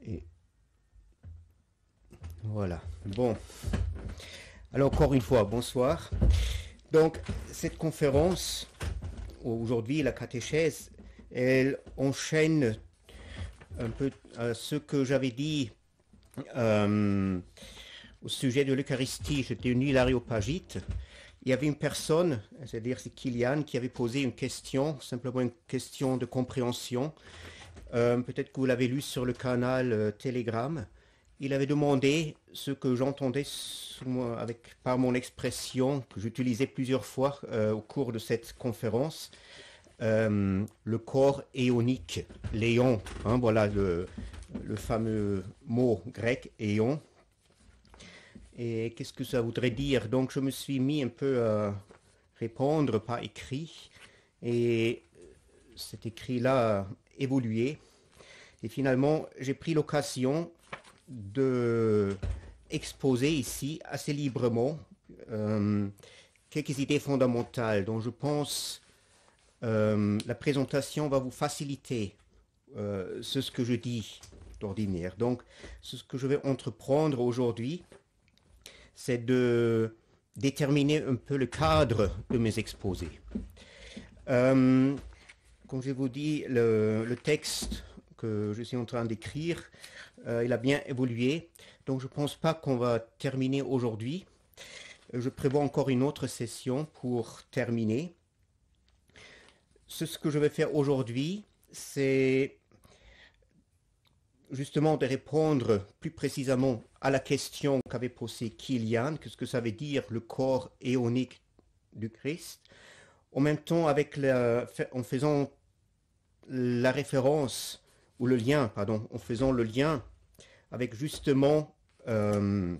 Et voilà. Bon. Alors encore une fois, bonsoir. Donc cette conférence, aujourd'hui la catéchèse, elle enchaîne un peu ce que j'avais dit au sujet de l'Eucharistie. J'étais une nuit l'Aréopagite. Il y avait une personne, c'est-à-dire c'est Kylian, qui avait posé une question, simplement une question de compréhension. Peut-être que vous l'avez lu sur le canal Telegram. Il avait demandé ce que j'entendais par mon expression que j'utilisais plusieurs fois au cours de cette conférence, le corps éonique, l'éon, hein, voilà le fameux mot grec éon. Et qu'est-ce que ça voudrait dire? Donc je me suis mis un peu à répondre par écrit, et cet écrit-là a évolué. Et finalement, j'ai pris l'occasion de exposer ici assez librement quelques idées fondamentales dont je pense la présentation va vous faciliter ce que je dis d'ordinaire. Donc, ce que je vais entreprendre aujourd'hui, c'est de déterminer un peu le cadre de mes exposés. Comme je vous dis, le texte que je suis en train d'écrire, il a bien évolué. Donc je ne pense pas qu'on va terminer aujourd'hui. Je prévois encore une autre session pour terminer. Ce que je vais faire aujourd'hui, c'est justement de répondre plus précisément à la question qu'avait posée Kylian, qu'est-ce que ça veut dire le corps éonique du Christ, en même temps en faisant la référence, ou le lien, pardon, en faisant le lien avec justement la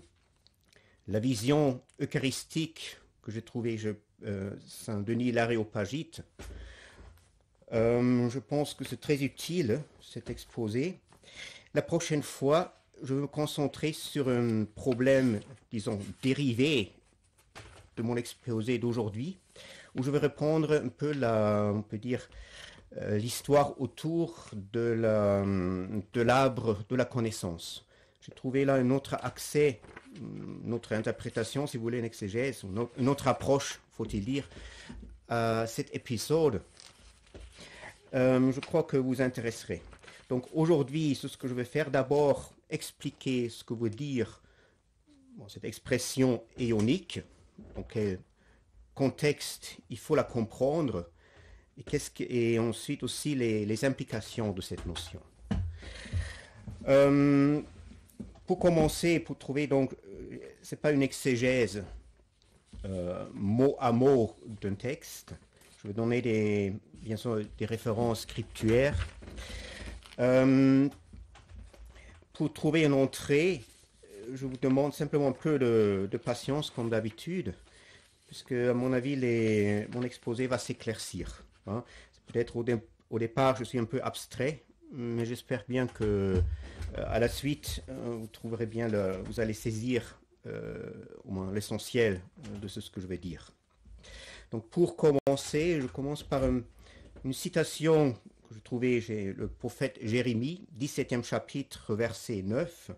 vision eucharistique que j'ai trouvée Saint-Denis l'Aréopagite. Je pense que c'est très utile, cet exposé. La prochaine fois, je vais me concentrer sur un problème, disons, dérivé de mon exposé d'aujourd'hui, où je vais répondre un peu on peut dire, l'histoire autour de l'arbre de la connaissance. J'ai trouvé là un autre accès, une autre interprétation, si vous voulez, une exégèse, une autre approche, faut-il dire, à cet épisode. Je crois que vous intéresserez. Donc aujourd'hui, ce que je vais faire, d'abord expliquer ce que veut dire cette expression éonique, dans quel contexte il faut la comprendre, et ensuite aussi les implications de cette notion. Pour commencer, pour trouver, donc, c'est pas une exégèse mot à mot d'un texte. Je vais donner bien sûr des références scripturaires. Pour trouver une entrée, je vous demande simplement un peu de patience comme d'habitude, puisque à mon avis, mon exposé va s'éclaircir. Hein. Peut-être au départ, je suis un peu abstrait, mais j'espère bien que à la suite, vous trouverez bien, vous allez saisir au moins l'essentiel de ce que je vais dire. Donc pour commencer, je commence par une citation que je trouvais chez le prophète Jérémie, 17e chapitre, verset 9.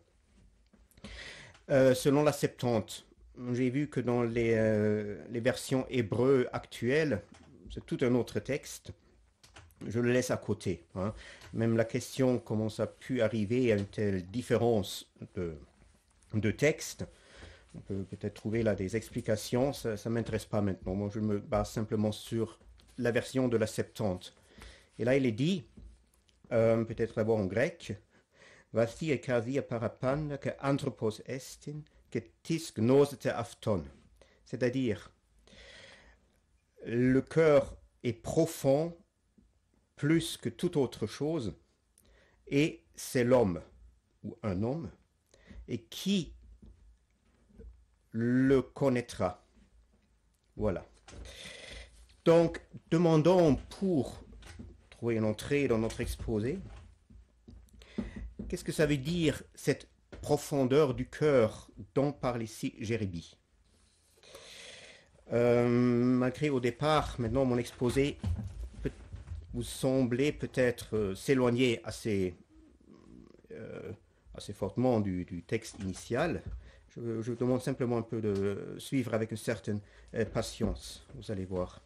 Selon la Septante, j'ai vu que dans les versions hébreux actuelles, c'est tout un autre texte. Je le laisse à côté. Hein. Même la question comment ça a pu arriver à une telle différence de texte. On peut peut-être trouver là des explications, ça ne m'intéresse pas maintenant. Moi, je me base simplement sur la version de la Septante. Et là, il est dit, peut-être d'abord en grec, Vasti ekasia parapan que anthropos estin que tis gnosete afton. C'est-à-dire, le cœur est profond plus que toute autre chose, et c'est l'homme, ou un homme, et qui le connaîtra. Voilà. Donc, demandons pour trouver une entrée dans notre exposé, qu'est-ce que ça veut dire cette profondeur du cœur dont parle ici Jérémie? Malgré au départ, maintenant mon exposé vous semblez peut-être s'éloigner assez assez fortement du texte initial. Je vous demande simplement un peu de suivre avec une certaine patience, vous allez voir.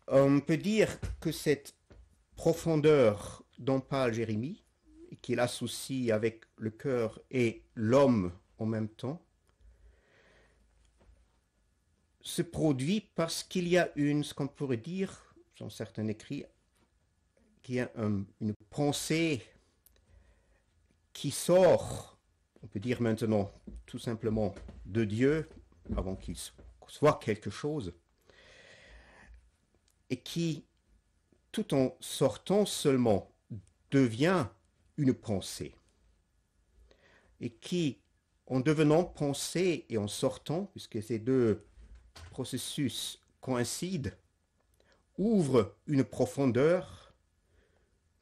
On peut dire que cette profondeur dont parle Jérémie, qu'il associe avec le cœur et l'homme en même temps, se produit parce qu'il y a ce qu'on pourrait dire, dans certains écrits, qu'il y a une pensée qui sort, on peut dire maintenant tout simplement de Dieu, avant qu'il soit quelque chose, et qui, tout en sortant seulement, devient une pensée, et qui, en devenant pensée et en sortant, puisque ces deux processus coïncident, ouvre une profondeur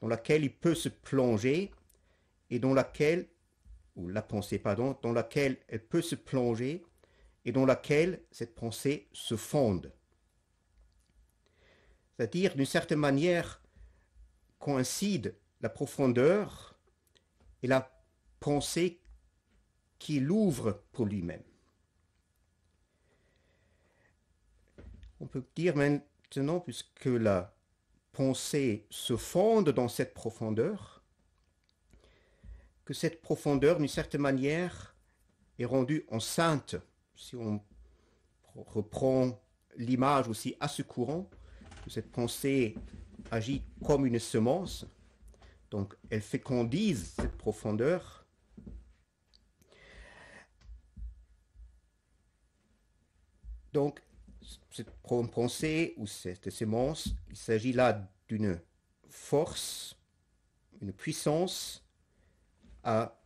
dans laquelle il peut se plonger et dans laquelle, ou la pensée, pardon, dans laquelle elle peut se plonger et dans laquelle cette pensée se fonde. C'est-à-dire, d'une certaine manière, coïncide la profondeur et la pensée qu'il ouvre pour lui-même. On peut dire maintenant, puisque la pensée se fonde dans cette profondeur, que cette profondeur, d'une certaine manière, est rendue enceinte, si on reprend l'image aussi à ce courant, que cette pensée agit comme une semence, donc elle fécondise cette profondeur. Donc, cette pensée ou cette semence, il s'agit là d'une force, une puissance à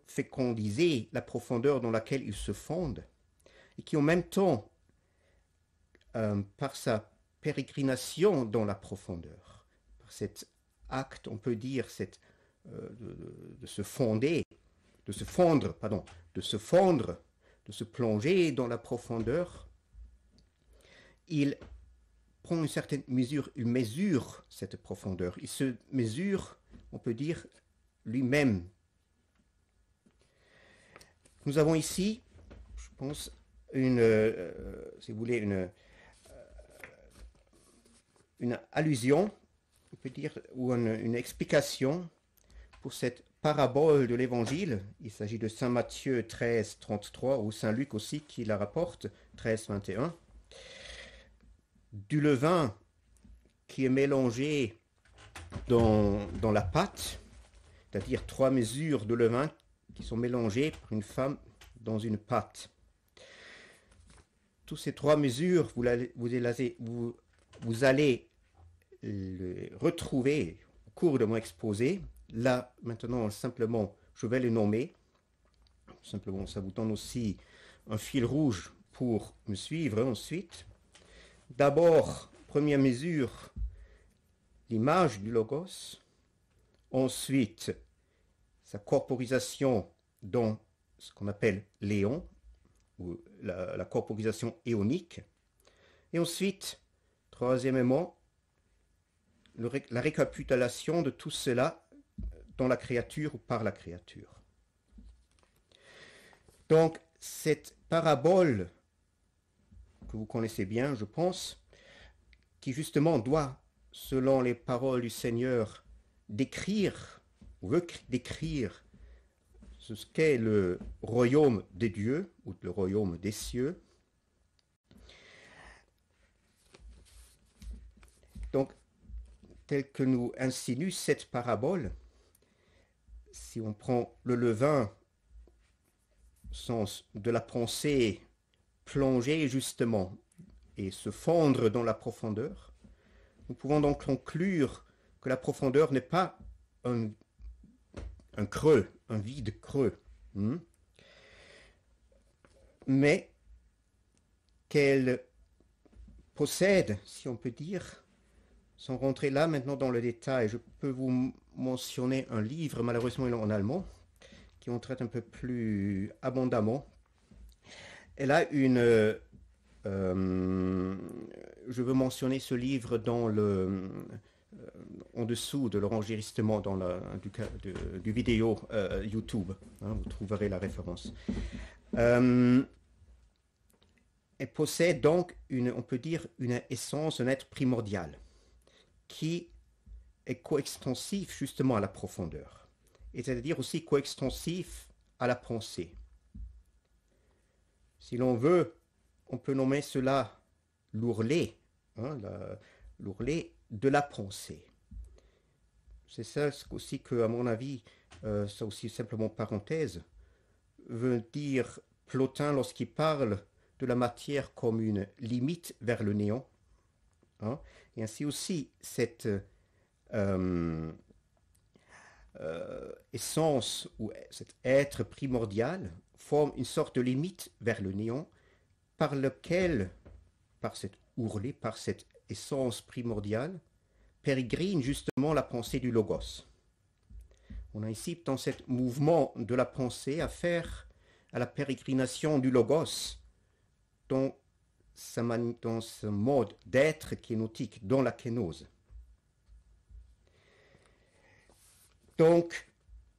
fécondiser la profondeur dans laquelle il se fonde et qui en même temps, par sa pérégrination dans la profondeur, par cet acte, on peut dire, de se fonder, de se fondre, pardon, de se fondre, de se plonger dans la profondeur, il prend une certaine mesure, il mesure cette profondeur, il se mesure, on peut dire, lui-même. Nous avons ici, je pense, si vous voulez, une allusion, on peut dire, ou une explication pour cette parabole de l'Évangile. Il s'agit de Saint Matthieu 13, 33, ou Saint Luc aussi qui la rapporte, 13, 21. Du levain qui est mélangé dans la pâte, c'est-à-dire 3 mesures de levain qui sont mélangées par une femme dans une pâte. Toutes ces 3 mesures, vous allez le retrouver au cours de mon exposé. Là, maintenant, simplement, je vais les nommer. Simplement, ça vous donne aussi un fil rouge pour me suivre ensuite. D'abord, première mesure, l'image du Logos. Ensuite, sa corporisation dans ce qu'on appelle l'éon, ou la corporisation éonique. Et ensuite, troisièmement, la récapitulation de tout cela dans la créature ou par la créature. Donc, cette parabole que vous connaissez bien, je pense, qui justement doit, selon les paroles du Seigneur, décrire, ou veut décrire ce qu'est le royaume des dieux, ou le royaume des cieux. Donc, tel que nous insinue cette parabole, si on prend le levain, sens de la pensée plonger justement et se fondre dans la profondeur, nous pouvons donc conclure que la profondeur n'est pas un creux, un vide creux, mais qu'elle possède, si on peut dire, sans rentrer là maintenant dans le détail, je peux vous mentionner un livre, malheureusement il est en allemand, qui en traite un peu plus abondamment. Elle a je veux mentionner ce livre en dessous de l'enregistrement dans du vidéo YouTube. Hein, vous trouverez la référence. Elle possède donc, on peut dire, une essence, un être primordial, qui est coextensif justement à la profondeur, et c'est-à-dire aussi coextensif à la pensée. Si l'on veut, on peut nommer cela l'ourlet, hein, l'ourlet de la pensée. C'est ça aussi que, à mon avis, ça aussi simplement parenthèse, veut dire Plotin lorsqu'il parle de la matière comme une limite vers le néant. Hein, et ainsi aussi, cette essence ou cet être primordial forme une sorte de limite vers le néant par lequel, par cette ourlet, par cette essence primordiale, pérégrine justement la pensée du logos. On a ici, dans ce mouvement de la pensée, affaire à la pérégrination du logos dans ce mode d'être kénotique, dans la kénose. Donc,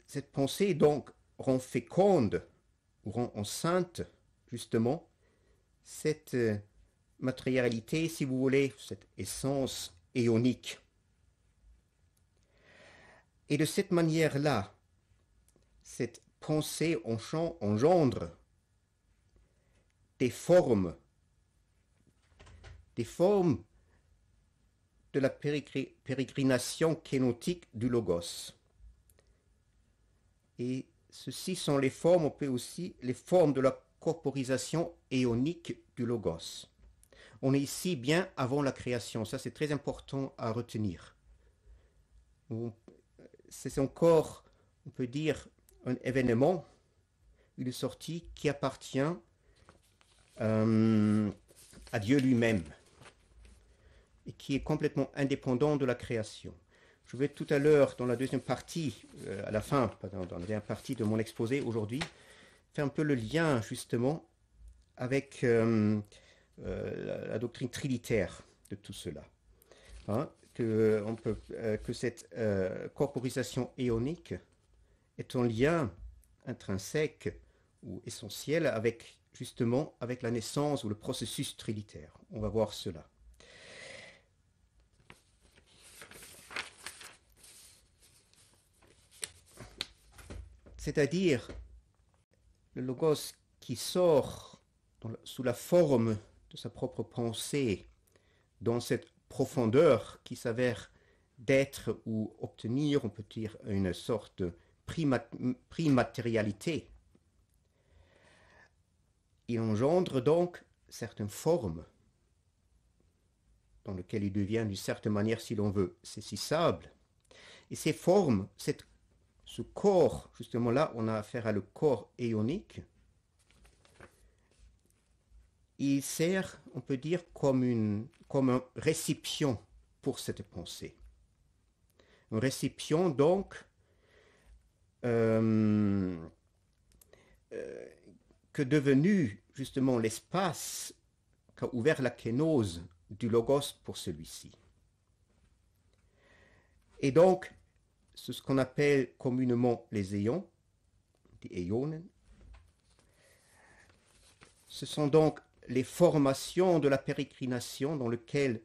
cette pensée rend féconde, ou rend enceinte, justement, cette matérialité, si vous voulez, cette essence éonique. Et de cette manière-là, cette pensée engendre des formes de la pérégrination kénotique du logos. Et ceci sont les formes, on peut aussi, les formes de la corporisation éonique du logos. On est ici bien avant la création, ça c'est très important à retenir. C'est encore, on peut dire, un événement, une sortie qui appartient à Dieu lui-même et qui est complètement indépendant de la création. Je vais tout à l'heure, dans la deuxième partie, à la fin, dans la dernière partie de mon exposé aujourd'hui, faire un peu le lien justement avec la doctrine trinitaire de tout cela. Hein, que cette corporisation éonique est en lien intrinsèque ou essentiel avec justement avec la naissance ou le processus trinitaire. On va voir cela. C'est-à-dire le logos qui sort sous la forme de sa propre pensée dans cette profondeur qui s'avère d'être ou obtenir, on peut dire, une sorte de primatérialité. Il engendre donc certaines formes dans lesquelles il devient d'une certaine manière, si l'on veut, saisissable. Et ces formes, ce corps, justement là, on a affaire à le corps éonique, il sert, on peut dire, comme un récipient pour cette pensée. Un récipient, donc, que devenu, justement, l'espace qu'a ouvert la kénose du logos pour celui-ci. Et donc, c'est ce qu'on appelle communément les éons, les éonen. Ce sont donc les formations de la pérégrination dans lesquelles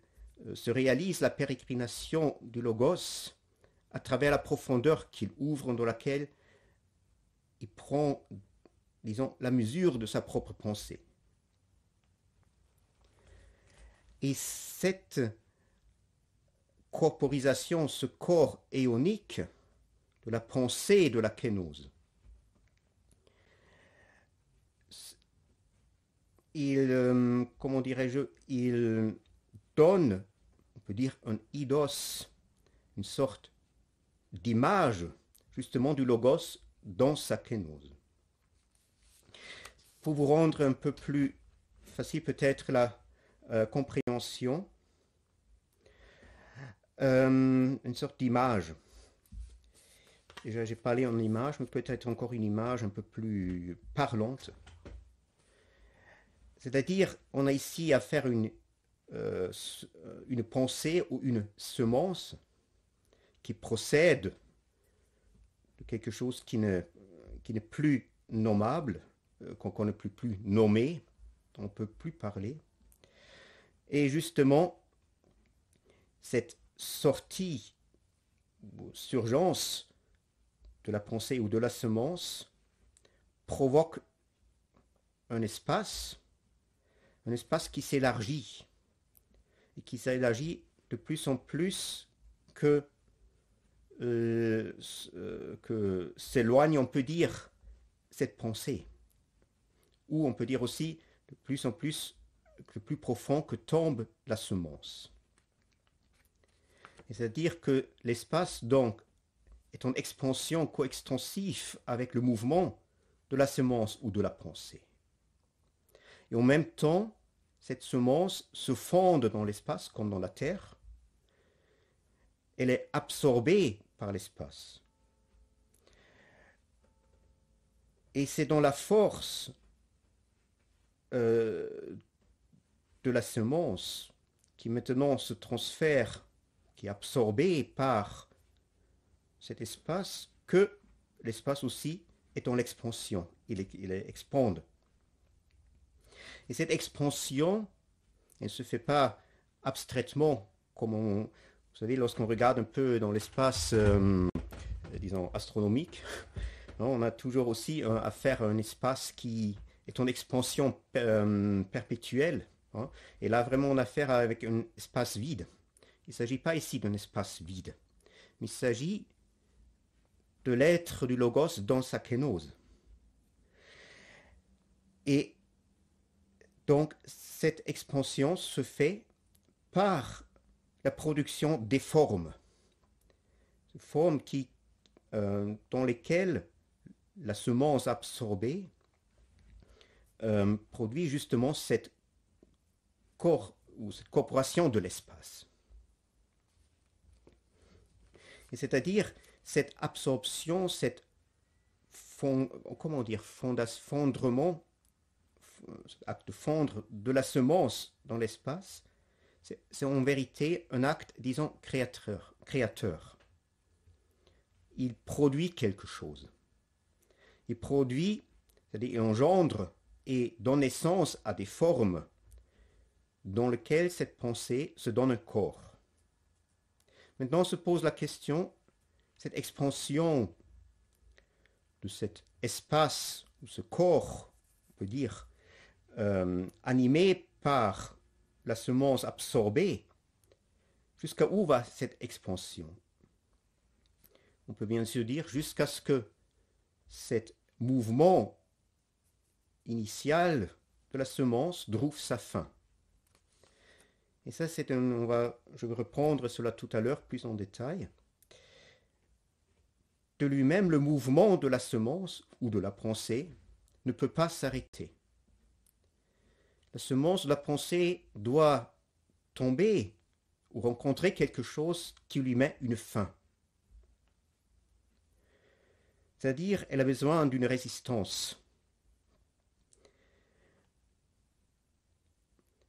se réalise la pérégrination du logos à travers la profondeur qu'il ouvre, dans laquelle il prend, disons, la mesure de sa propre pensée. Et cette corporisation, ce corps éonique de la pensée et de la kénose, comment dirais-je, il donne, on peut dire, un eidos, une sorte d'image, justement, du logos dans sa kénose. Pour vous rendre un peu plus facile peut-être la compréhension, une sorte d'image. Déjà, j'ai parlé en image, mais peut-être encore une image un peu plus parlante. C'est-à-dire, on a ici à faire une pensée ou une semence qui procède de quelque chose qui n'est plus nommable, qu'on ne peut plus nommer, on ne peut plus parler. Et justement, cette sortie, surgence de la pensée ou de la semence provoque un espace qui s'élargit, et qui s'élargit de plus en plus que s'éloigne, on peut dire, cette pensée. Ou on peut dire aussi de plus en plus, le plus profond que tombe la semence. C'est-à-dire que l'espace, donc, est en expansion coextensif avec le mouvement de la semence ou de la pensée. Et en même temps, cette semence se fonde dans l'espace comme dans la terre. Elle est absorbée par l'espace. Et c'est dans la force de la semence qui maintenant se transfère, qui est absorbée par cet espace, que l'espace aussi est en expansion. Il expande. Et cette expansion, elle ne se fait pas abstraitement, comme vous savez, lorsqu'on regarde un peu dans l'espace, disons, astronomique, on a toujours aussi affaire à un espace qui est en expansion perpétuelle. Et là, vraiment, on a affaire avec un espace vide. Il ne s'agit pas ici d'un espace vide, mais il s'agit de l'être du logos dans sa kénose. Et donc, cette expansion se fait par la production des formes qui, dans lesquelles la semence absorbée produit justement cette corporation de l'espace. Et c'est-à-dire cette absorption, fondrement, acte de fondre de la semence dans l'espace, c'est en vérité un acte, disons, créateur. Il produit quelque chose. Il produit, c'est-à-dire il engendre et donne naissance à des formes dans lesquelles cette pensée se donne un corps. Maintenant se pose la question, cette expansion de cet espace, ou ce corps, on peut dire, animé par la semence absorbée, jusqu'à où va cette expansion? On peut bien sûr dire jusqu'à ce que cet mouvement initial de la semence trouve sa fin. Et ça, je vais reprendre cela tout à l'heure plus en détail. De lui-même, le mouvement de la semence ou de la pensée ne peut pas s'arrêter. La semence de la pensée doit tomber ou rencontrer quelque chose qui lui met une fin. C'est-à-dire, elle a besoin d'une résistance.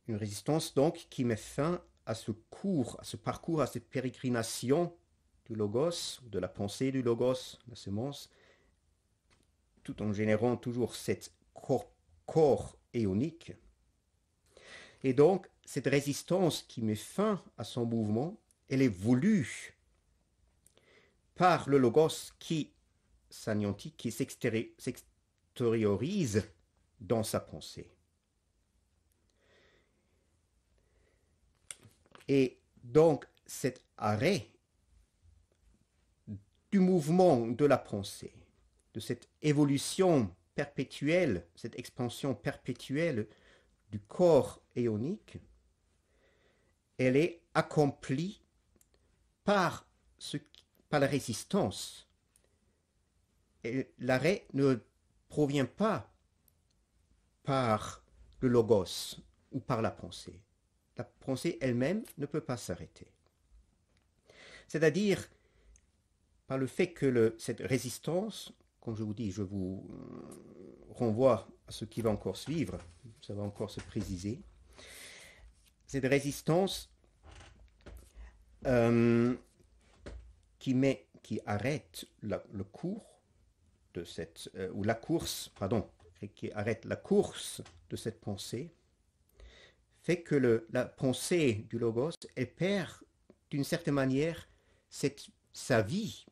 Une résistance donc qui met fin à ce parcours, à cette pérégrination du logos, de la pensée du logos, la semence, tout en générant toujours cet corps éonique. Et donc, cette résistance qui met fin à son mouvement, elle est voulue par le logos qui s'anéantit, qui s'extériorise dans sa pensée. Et donc, cet arrêt du mouvement de la pensée, de cette évolution perpétuelle, cette expansion perpétuelle du corps éonique, elle est accomplie par la résistance. Et l'arrêt ne provient pas par le logos ou par la pensée. La pensée elle-même ne peut pas s'arrêter. C'est-à-dire, par le fait que cette résistance, comme je vous dis, je vous renvoie à ce qui va encore suivre, ça va encore se préciser, cette résistance qui arrête le cours de cette, ou la course, pardon, qui arrête la course de cette pensée, fait que la pensée du logos, elle perd d'une certaine manière sa vie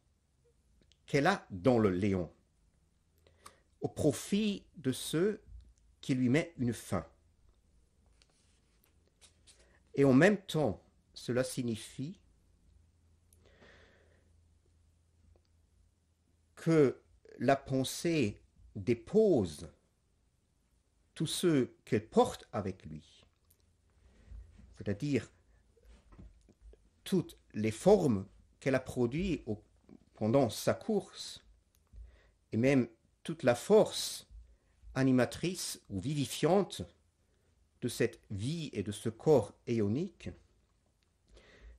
qu'elle a dans le Léon, au profit de ceux qui lui mettent une fin. Et en même temps, cela signifie que la pensée dépose tous ceux qu'elle porte avec lui, c'est-à-dire toutes les formes qu'elle a produites pendant sa course, et même toute la force animatrice ou vivifiante de cette vie et de ce corps éonique.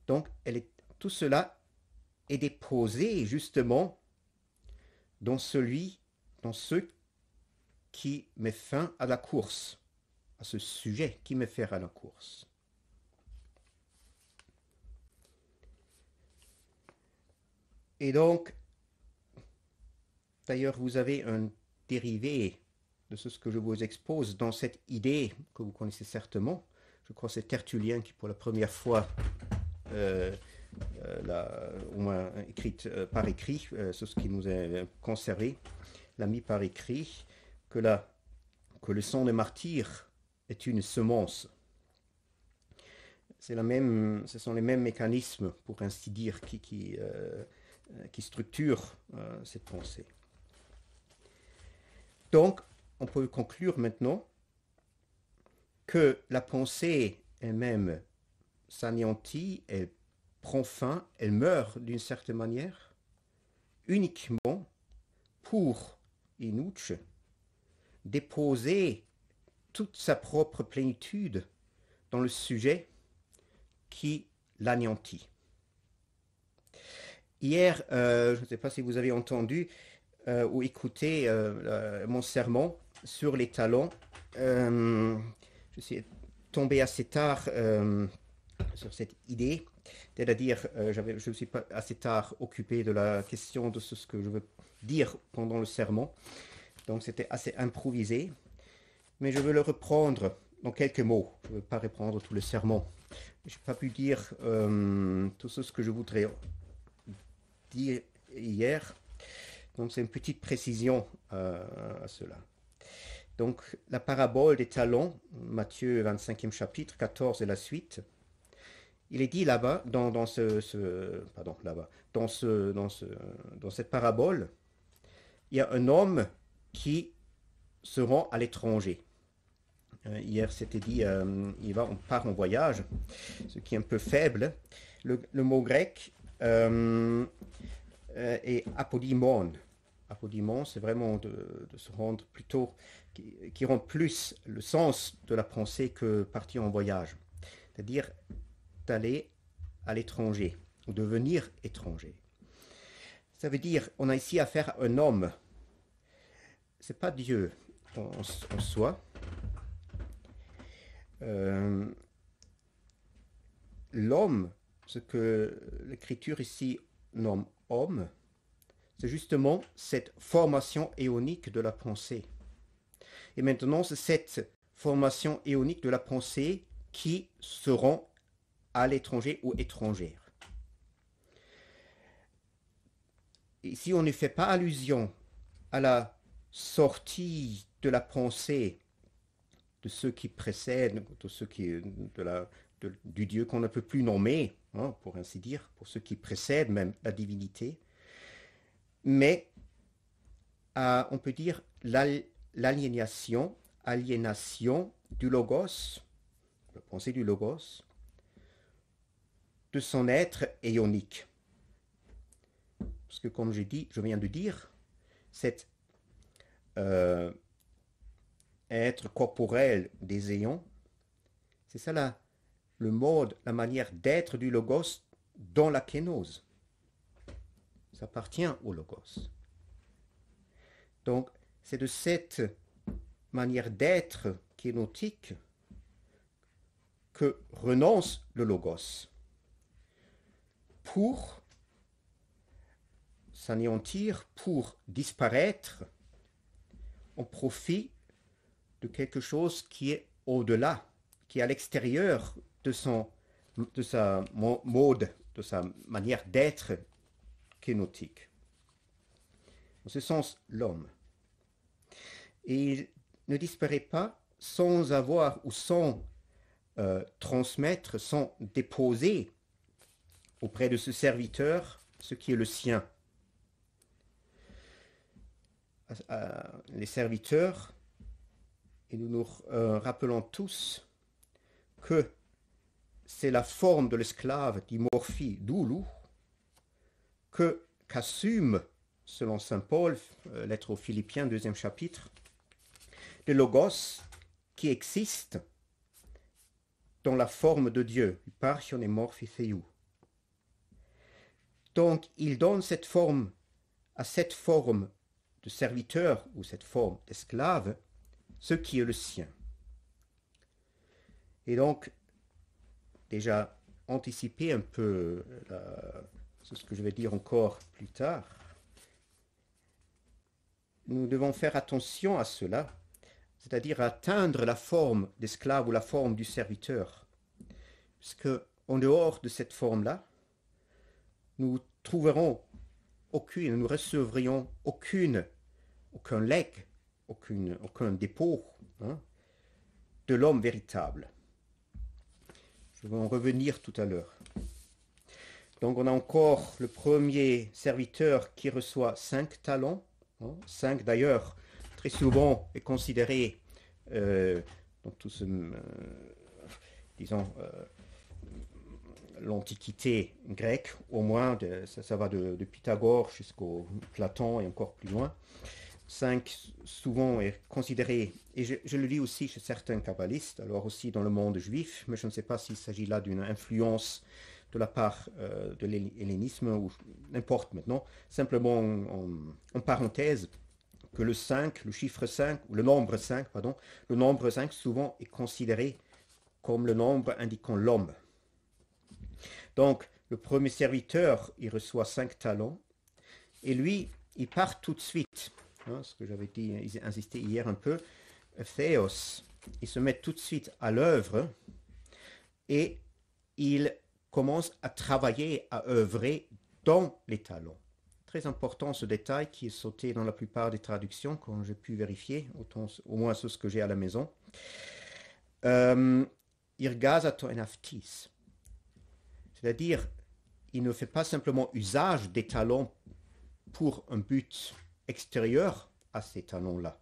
Donc, tout cela est déposé justement dans ceux qui met fin à la course, à ce sujet qui met fin à la course. Et donc, d'ailleurs, vous avez un dérivé de ce que je vous expose dans cette idée que vous connaissez certainement. Je crois que c'est Tertullien qui, pour la première fois, au moins écrite par écrit, c'est ce qui nous est conservé, l'a mis par écrit, que le sang des martyrs est une semence. Ce sont les mêmes mécanismes, pour ainsi dire, qui structurent cette pensée. Donc, on peut conclure maintenant que la pensée elle-même s'anéantit, elle prend fin, elle meurt d'une certaine manière, uniquement pour Inuch déposer toute sa propre plénitude dans le sujet qui l'anéantit. Hier, je ne sais pas si vous avez entendu ou écouté mon sermon sur les talents. Je suis tombé assez tard sur cette idée, c'est-à-dire je ne suis pas assez tard occupé de la question de ce que je veux dire pendant le sermon, donc c'était assez improvisé, mais je veux le reprendre dans quelques mots. Je ne veux pas reprendre tout le sermon. Je n'ai pas pu dire tout ce que je voudrais dire hier, donc c'est une petite précision à cela. Donc la parabole des talents, Matthieu 25e chapitre, 14 et la suite, il est dit là-bas, dans cette parabole, il y a un homme qui se rend à l'étranger. Hier, c'était dit, on part en voyage, ce qui est un peu faible. Le mot grec est apodimon. Apodimon, c'est vraiment de se rendre plutôt, qui rend plus le sens de la pensée que partir en voyage. C'est-à-dire d'aller à l'étranger, ou devenir étranger. Ça veut dire, on a ici affaire à un homme. C'est pas Dieu en soi. L'homme, ce que l'Écriture ici nomme homme, c'est justement cette formation éonique de la pensée. Et maintenant, c'est cette formation éonique de la pensée qui se rend à l'étranger ou étrangère. Et si on ne fait pas allusion à la sortie de la pensée de ceux qui précèdent, de ceux du Dieu qu'on ne peut plus nommer, hein, pour ainsi dire, pour ceux qui précèdent même la divinité, mais on peut dire aliénation du logos, la pensée du logos, de son être éonique. Parce que comme je viens de dire, cet être corporel des éons, c'est ça le mode, la manière d'être du logos dans la kénose. Ça appartient au logos. Donc, c'est de cette manière d'être kénotique que renonce le logos pour s'anéantir pour disparaître au profit de quelque chose qui est au-delà, qui est à l'extérieur de sa mode, de sa manière d'être kénotique. En ce sens, l'homme. Et il ne disparaît pas sans avoir ou sans transmettre, sans déposer auprès de ce serviteur ce qui est le sien. Les serviteurs, et nous nous rappelons tous que c'est la forme de l'esclave dimorphie d'Oulu qu'assume, selon saint Paul, lettre aux Philippiens, 2e chapitre, le logos qui existe dans la forme de Dieu, Parchion et Morphi Theou. Donc, il donne cette forme à cette forme de serviteur ou cette forme d'esclave, ce qui est le sien. Et donc, déjà anticiper un peu ce que je vais dire encore plus tard, nous devons faire attention à cela, c'est-à-dire atteindre la forme d'esclave ou la forme du serviteur. Parce que en dehors de cette forme-là, nous trouverons nous recevrions aucun legs, aucun dépôt de l'homme véritable. Je vais en revenir tout à l'heure. Donc on a encore le premier serviteur qui reçoit 5 talents. 5 d'ailleurs, très souvent est considéré dans tout ce, l'Antiquité grecque, au moins, ça va de Pythagore jusqu'au Platon et encore plus loin. 5 souvent est considéré, et je le lis aussi chez certains kabbalistes, alors aussi dans le monde juif, mais je ne sais pas s'il s'agit là d'une influence de la part de l'hellénisme ou n'importe maintenant, simplement en parenthèse, que le 5, le chiffre 5, ou le nombre 5, pardon, le nombre 5 souvent est considéré comme le nombre indiquant l'homme. Donc, le premier serviteur, il reçoit 5 talents, et lui, il part tout de suite. Ce que j'avais dit, insisté hier un peu, Théos, il se met tout de suite à l'œuvre et il commence à travailler, à œuvrer dans les talents. Très important ce détail qui est sauté dans la plupart des traductions, quand j'ai pu vérifier, au moins ce que j'ai à la maison. Irgazato enaftis. C'est-à-dire, il ne fait pas simplement usage des talents pour un but extérieur à ces talents-là,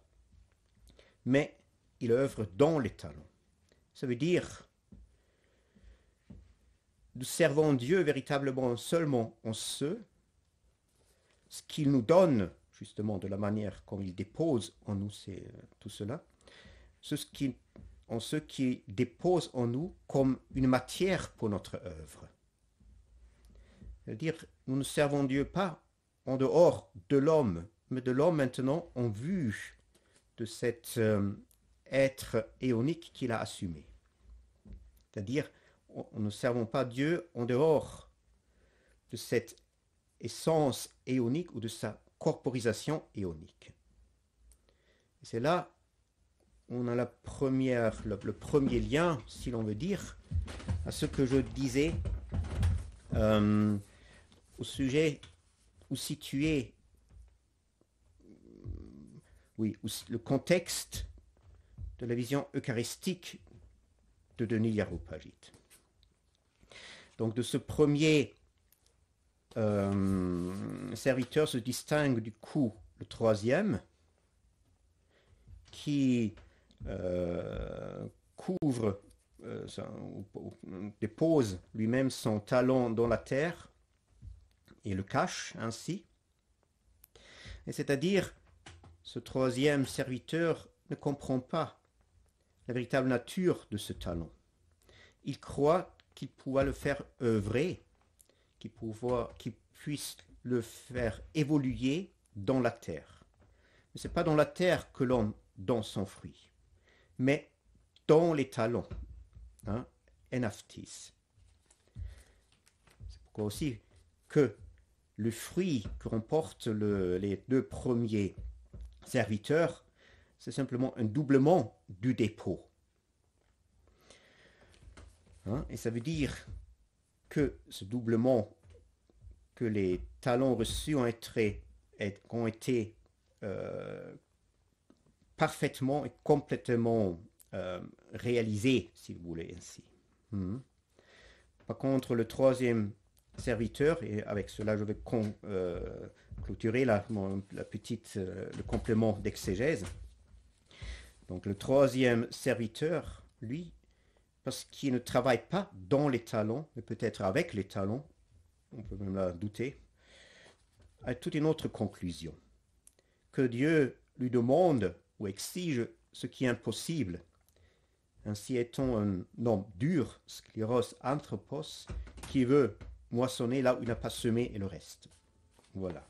mais il œuvre dans les talents. Ça veut dire, nous servons Dieu véritablement seulement en ce qu'il nous donne, justement de la manière comme il dépose en nous tout cela, ce qui dépose en nous comme une matière pour notre œuvre. C'est-à-dire, nous ne servons Dieu pas en dehors de l'homme, mais de l'homme maintenant en vue de cet être éonique qu'il a assumé. C'est-à-dire, nous ne servons pas Dieu en dehors de cette essence éonique ou de sa corporisation éonique. Et c'est là on a le premier lien, si l'on veut dire, à ce que je disais au sujet où situer le contexte de la vision eucharistique de Denis l'Aréopagite. Donc de ce premier serviteur se distingue du coup le troisième qui couvre, dépose lui-même son talon dans la terre et le cache ainsi. Et c'est-à-dire, ce troisième serviteur ne comprend pas la véritable nature de ce talon. Il croit qu'il pourra le faire œuvrer, qu'il puisse le faire évoluer dans la terre. Mais ce n'est pas dans la terre que l'homme donne son fruit, mais dans les talons, enaftis. C'est pourquoi aussi que le fruit que remportent les deux premiers serviteurs, c'est simplement un doublement du dépôt. Hein? Et ça veut dire que ce doublement, que les talents reçus ont été parfaitement et complètement réalisés, si vous voulez ainsi. Par contre, le troisième serviteur, et avec cela je vais clôturer le complément d'exégèse. Donc le troisième serviteur, lui, parce qu'il ne travaille pas dans les talents, mais peut-être avec les talents, on peut même la douter, a toute une autre conclusion. Que Dieu lui demande ou exige ce qui est impossible. Ainsi étant un homme dur, scléros anthropos, qui veut moissonner là où il n'a pas semé et le reste. Voilà.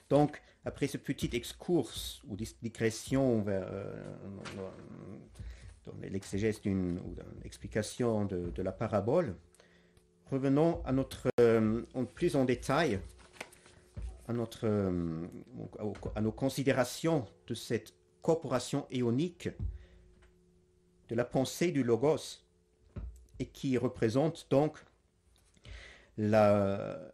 Donc, après ce petit excursus ou digression vers l'exégèse d'une explication de la parabole, revenons à plus en détail à nos considérations de cette corporation éonique de la pensée du Logos et qui représente donc la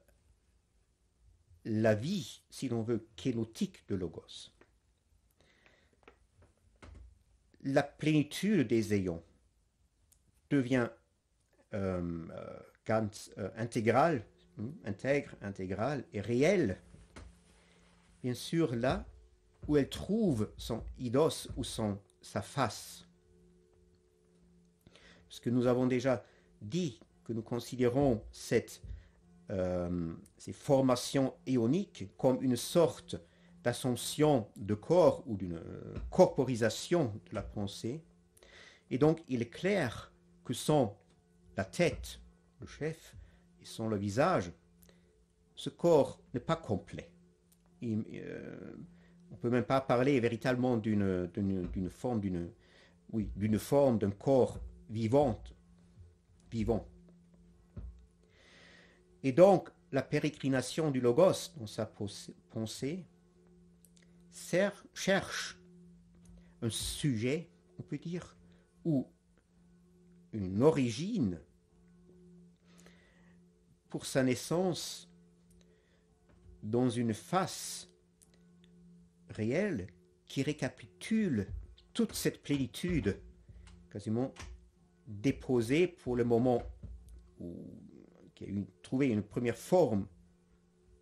vie, si l'on veut, kénotique de Logos. La plénitude des éons devient intégrale et réelle, bien sûr là où elle trouve son eidos ou sa face. Parce que nous avons déjà dit que nous considérons ces formations éoniques comme une sorte d'assomption de corps ou d'une corporisation de la pensée. Et donc, il est clair que sans la tête, le chef, et sans le visage, ce corps n'est pas complet. On ne peut même pas parler véritablement d'une forme d'un corps vivant. Et donc, la pérégrination du Logos dans sa pensée cherche un sujet, on peut dire, ou une origine pour sa naissance dans une face réelle qui récapitule toute cette plénitude quasiment déposée pour le moment qui a trouvé une première forme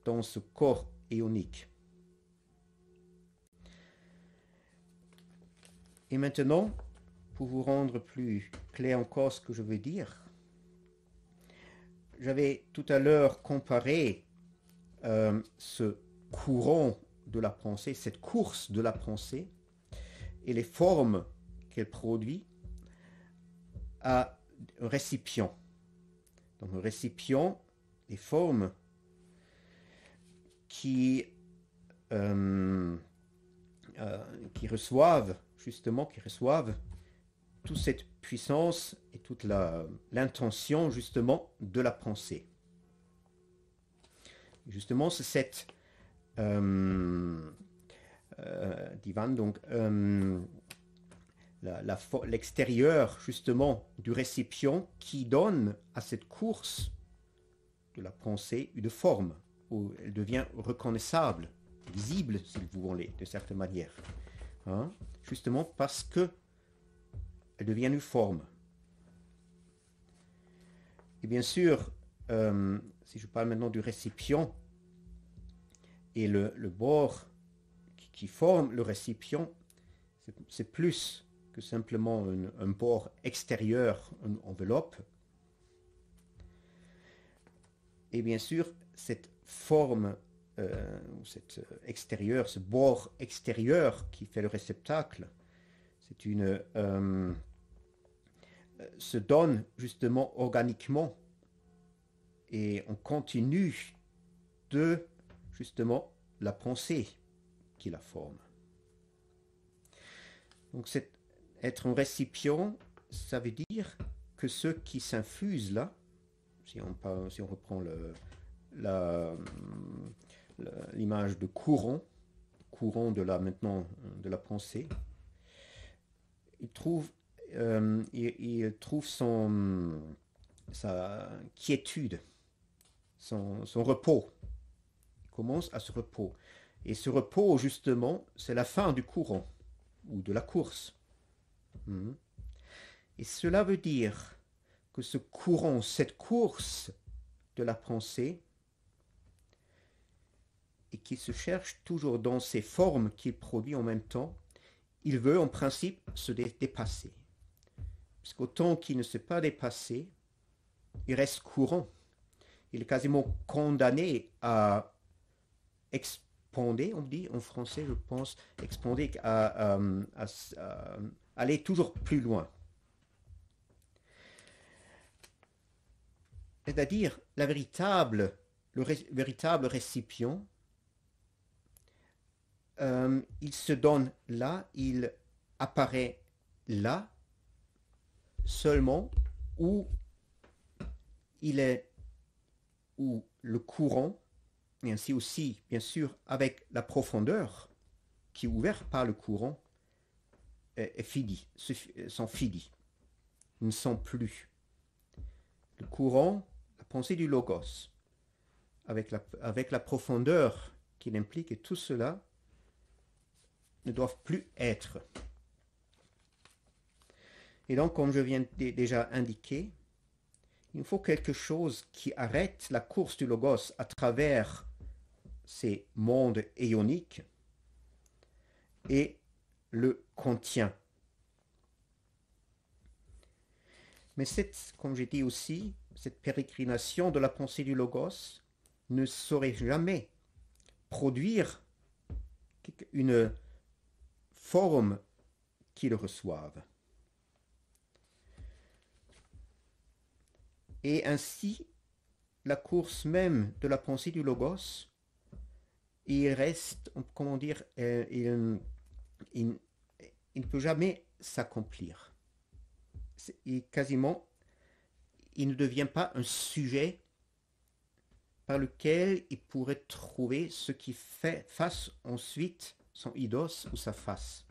dans ce corps éonique. Et maintenant, pour vous rendre plus clair encore ce que je veux dire, j'avais tout à l'heure comparé ce courant de la pensée, cette course de la pensée et les formes qu'elle produit à un récipient. Donc un récipient, des formes qui reçoivent toute cette puissance et toute l'intention justement de la pensée. Justement, c'est cette l'extérieur justement du récipient qui donne à cette course de la pensée une forme où elle devient reconnaissable, visible si vous voulez, de certaine manière. Hein? Justement parce que elle devient une forme. Et bien sûr, si je parle maintenant du récipient et le bord qui forme le récipient, c'est plus que simplement un bord extérieur, une enveloppe. Et bien sûr, cette forme, cet extérieur, ce bord extérieur qui fait le réceptacle, c'est se donne justement organiquement et on continue de justement la pensée qui la forme. Donc être un récipient, ça veut dire que ce qui s'infuse là, si on reprend l'image de courant de la pensée. Il trouve sa quiétude, son repos. Il commence à ce repos. Et ce repos, justement, c'est la fin du courant ou de la course. Et cela veut dire que ce courant, cette course de la pensée, et qui se cherche toujours dans ces formes qu'il produit en même temps, il veut en principe se dépasser. Parce qu'autant qu'il ne s'est pas dépassé, il reste courant. Il est quasiment condamné à expander, on dit en français, je pense, expander, à aller toujours plus loin. C'est-à-dire, le véritable récipient, il se donne là, il apparaît là, seulement où le courant, et ainsi aussi, bien sûr, avec la profondeur qui est ouverte par le courant, sont finis, ne sont plus. Le courant, la pensée du logos, avec la profondeur qu'il implique, et tout cela ne doivent plus être. Et donc, comme je viens déjà indiquer, il faut quelque chose qui arrête la course du logos à travers ces mondes ioniques et le contient. Mais comme j'ai dit aussi, cette pérégrination de la pensée du logos ne saurait jamais produire une forme qui le reçoive. Et ainsi, la course même de la pensée du logos, il reste, comment dire, il ne peut jamais s'accomplir. Quasiment, il ne devient pas un sujet par lequel il pourrait trouver ce qui fasse ensuite son eidos ou sa face.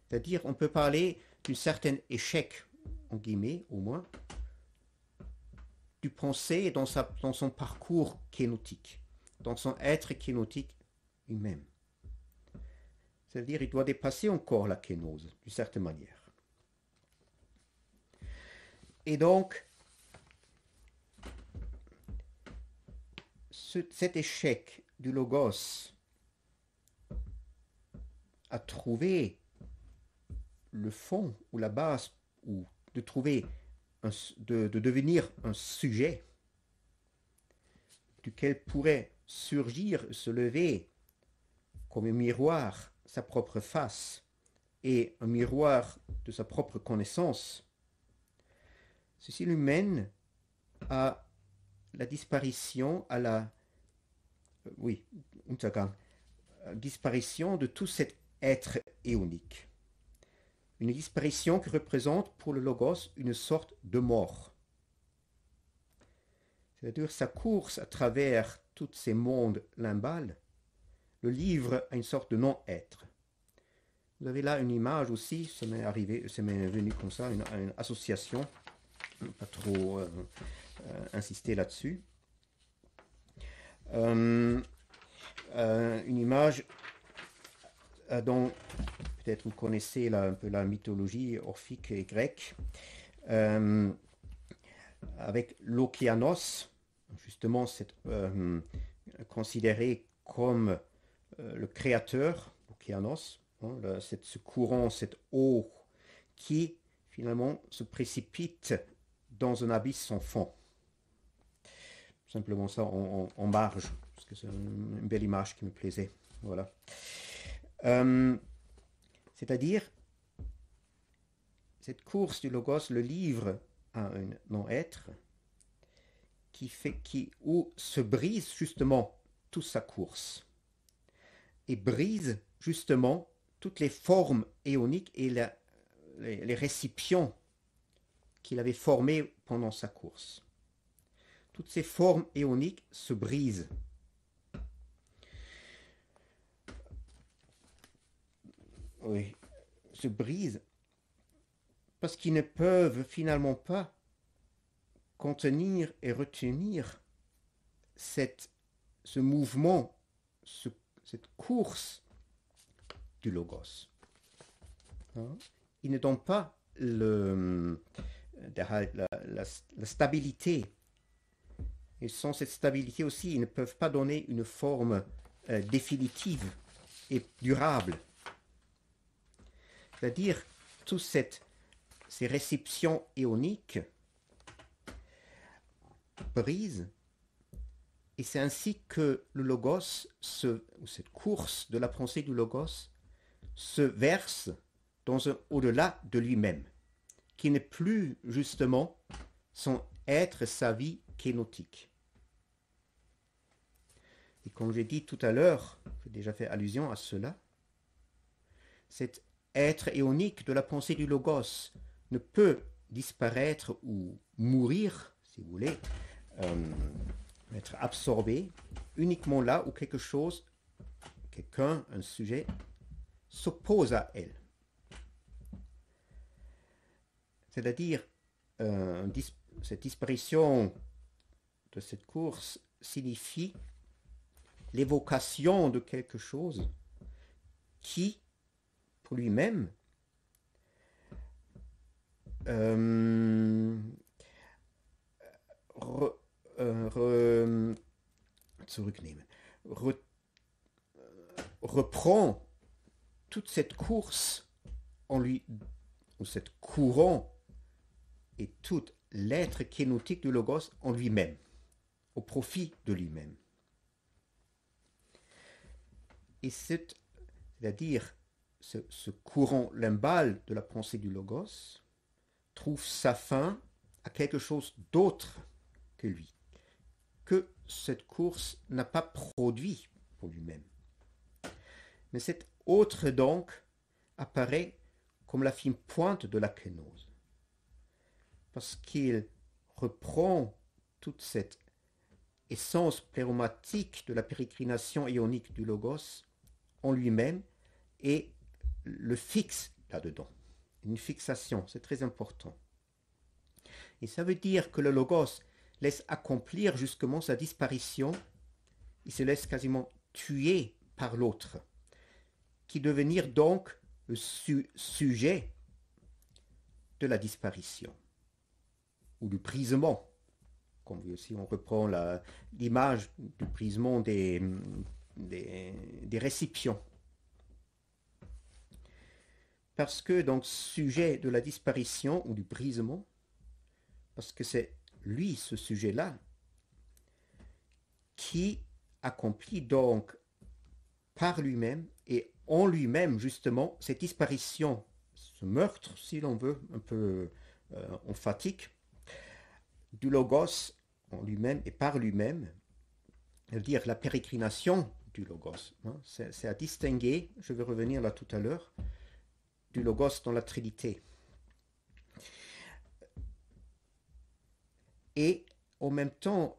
C'est-à-dire, on peut parler d'un certain échec, en guillemets au moins, du pensée dans son parcours kénotique, dans son être kénotique lui-même. C'est-à-dire, il doit dépasser encore la kénose, d'une certaine manière. Et donc, cet échec du logos à trouver le fond ou la base, ou de trouver de devenir un sujet duquel pourrait surgir, se lever comme un miroir sa propre face et un miroir de sa propre connaissance, ceci lui mène à la disparition, disparition de tout cet être éonique. Une disparition qui représente pour le logos une sorte de mort. C'est-à-dire sa course à travers tous ces mondes limbales le livre à une sorte de non-être. Vous avez là une image aussi, ça m'est venu comme ça, une association, pas trop insister là-dessus. Une image dont peut-être vous connaissez un peu la mythologie orphique et grecque, avec l'Okéanos, justement considéré comme le créateur, l'Okéanos, ce courant, cette eau qui finalement se précipite dans un abysse sans fond. Simplement ça en marge, parce que c'est une belle image qui me plaisait. Voilà. C'est-à-dire, cette course du logos le livre à un non-être où se brise justement toute sa course et brise justement toutes les formes éoniques et les récipients qu'il avait formés pendant sa course. toutes ces formes éoniques se brisent. Oui, se brisent parce qu'ils ne peuvent finalement pas contenir et retenir ce mouvement, cette course du logos. Ils ne donnent pas la stabilité. Et sans cette stabilité aussi, ils ne peuvent pas donner une forme définitive et durable. C'est-à-dire, toutes ces réceptions éoniques brisent, et c'est ainsi que le logos, ou cette course de la pensée du logos, se verse dans un au-delà de lui-même, qui n'est plus justement son être, sa vie kénotique. Et comme j'ai dit tout à l'heure, j'ai déjà fait allusion à cela, cet être éonique de la pensée du logos ne peut disparaître ou mourir, si vous voulez, être absorbé uniquement là où quelque chose, quelqu'un, un sujet, s'oppose à elle. C'est-à-dire, cette disparition de cette course signifie l'évocation de quelque chose qui, pour lui-même, reprend toute cette course en lui, ou cette courant et tout l'être kénotique du logos en lui-même, au profit de lui-même. Et c'est-à-dire ce courant limbal de la pensée du logos trouve sa fin à quelque chose d'autre que lui, que cette course n'a pas produit pour lui-même. Mais cet autre donc apparaît comme la fine pointe de la kénose, parce qu'il reprend toute cette essence pléromatique de la pérégrination ionique du logos en lui-même et le fixe là-dedans. Une fixation, c'est très important. Et ça veut dire que le logos laisse accomplir justement sa disparition, il se laisse quasiment tuer par l'autre, qui devenir donc le sujet de la disparition, ou du brisement, comme si on reprend l'image du brisement des récipients. Parce que donc sujet de la disparition ou du brisement, parce que c'est lui, ce sujet-là, qui accomplit donc par lui-même et en lui-même justement cette disparition, ce meurtre, si l'on veut, un peu emphatique, du logos en lui-même et par lui-même, c'est-à-dire la pérégrination du logos. Hein, c'est à distinguer, je vais revenir là tout à l'heure, du logos dans la Trinité. Et en même temps,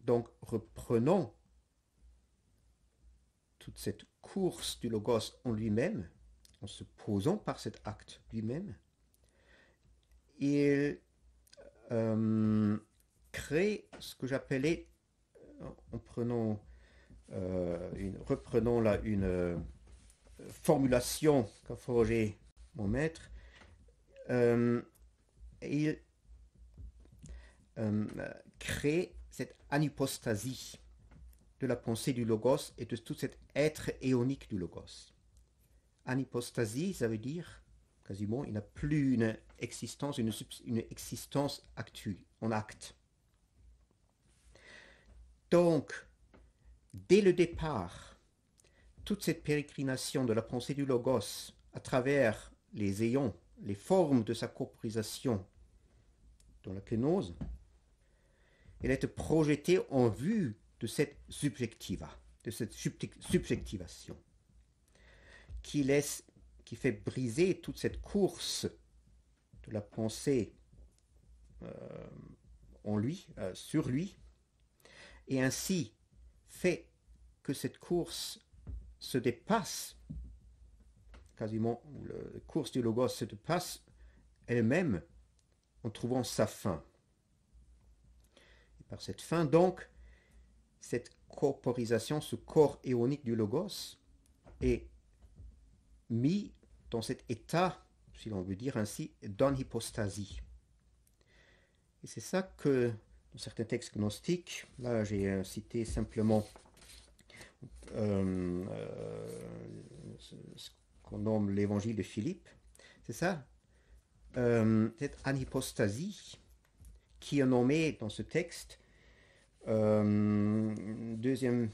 donc reprenant toute cette course du logos en lui-même, en se posant par cet acte lui-même, il crée ce que j'appelais, en reprenant là une formulation qu'a forgé mon maître, il crée cette anhypostasie de la pensée du logos et de tout cet être éonique du logos. Anhypostasie, ça veut dire quasiment il n'a plus une existence, une existence actuelle, en acte. Donc, dès le départ, toute cette pérégrination de la pensée du logos à travers les éons, les formes de sa corporisation dans la kénose, elle est projetée en vue de cette subjectiva, de cette subjectivation, qui fait briser toute cette course de la pensée en lui, sur lui, et ainsi fait que cette course se dépasse, quasiment, la course du Logos se dépasse elle-même en trouvant sa fin. Et par cette fin, donc, cette corporisation, ce corps éonique du Logos est mis dans cet état, si l'on veut dire ainsi, d'anhypostasie. Et c'est ça que, dans certains textes gnostiques, là j'ai cité simplement ce qu'on nomme l'évangile de Philippe, c'est ça, cette anhypostasie qui est nommée dans ce texte, deuxième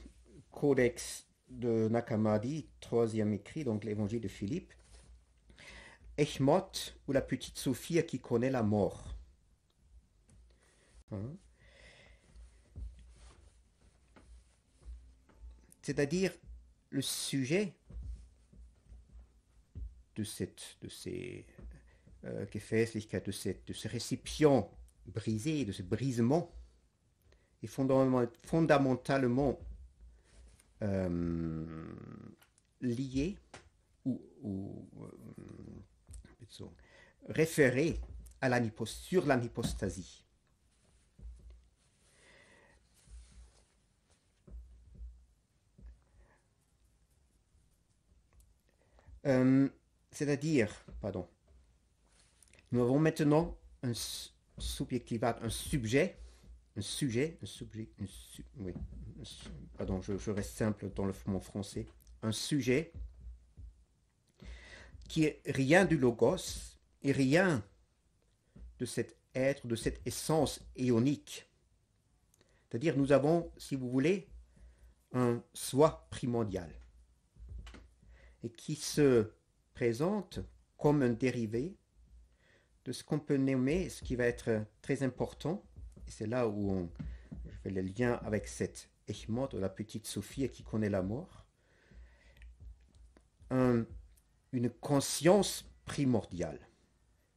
codex de Nag Hammadi, troisième écrit, donc l'évangile de Philippe, Echmot, ou la petite Sophie qui connaît la mort. Hein? C'est-à-dire le sujet de ces Gefäßlichkeit, de ce récipient brisé, de ce brisement, est fondamentalement lié ou référé à sur l'anhypostasie. C'est-à-dire, pardon, nous avons maintenant un subjectivat, un sujet, oui, pardon, je reste simple dans le mot français, un sujet qui est rien du logos et rien de cet être, de cette essence éonique. C'est-à-dire, nous avons, si vous voulez, un soi primordial et qui se présente comme un dérivé de ce qu'on peut nommer, ce qui va être très important, et c'est là où je fais le lien avec cette Echmot, la petite Sophie qui connaît la mort, une conscience primordiale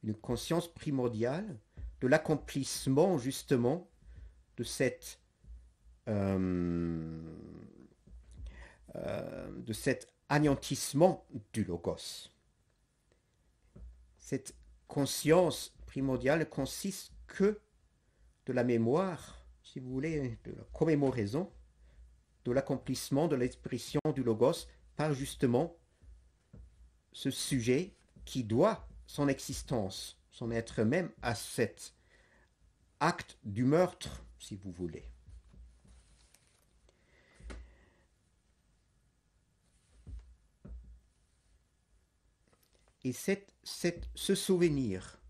de l'accomplissement justement de cet anéantissement du logos. Cette conscience primordiale consiste que de la mémoire, si vous voulez, de la commémoraison, de l'accomplissement de l'expression du logos par justement ce sujet qui doit son existence, son être même à cet acte du meurtre, si vous voulez. Et ce souvenir,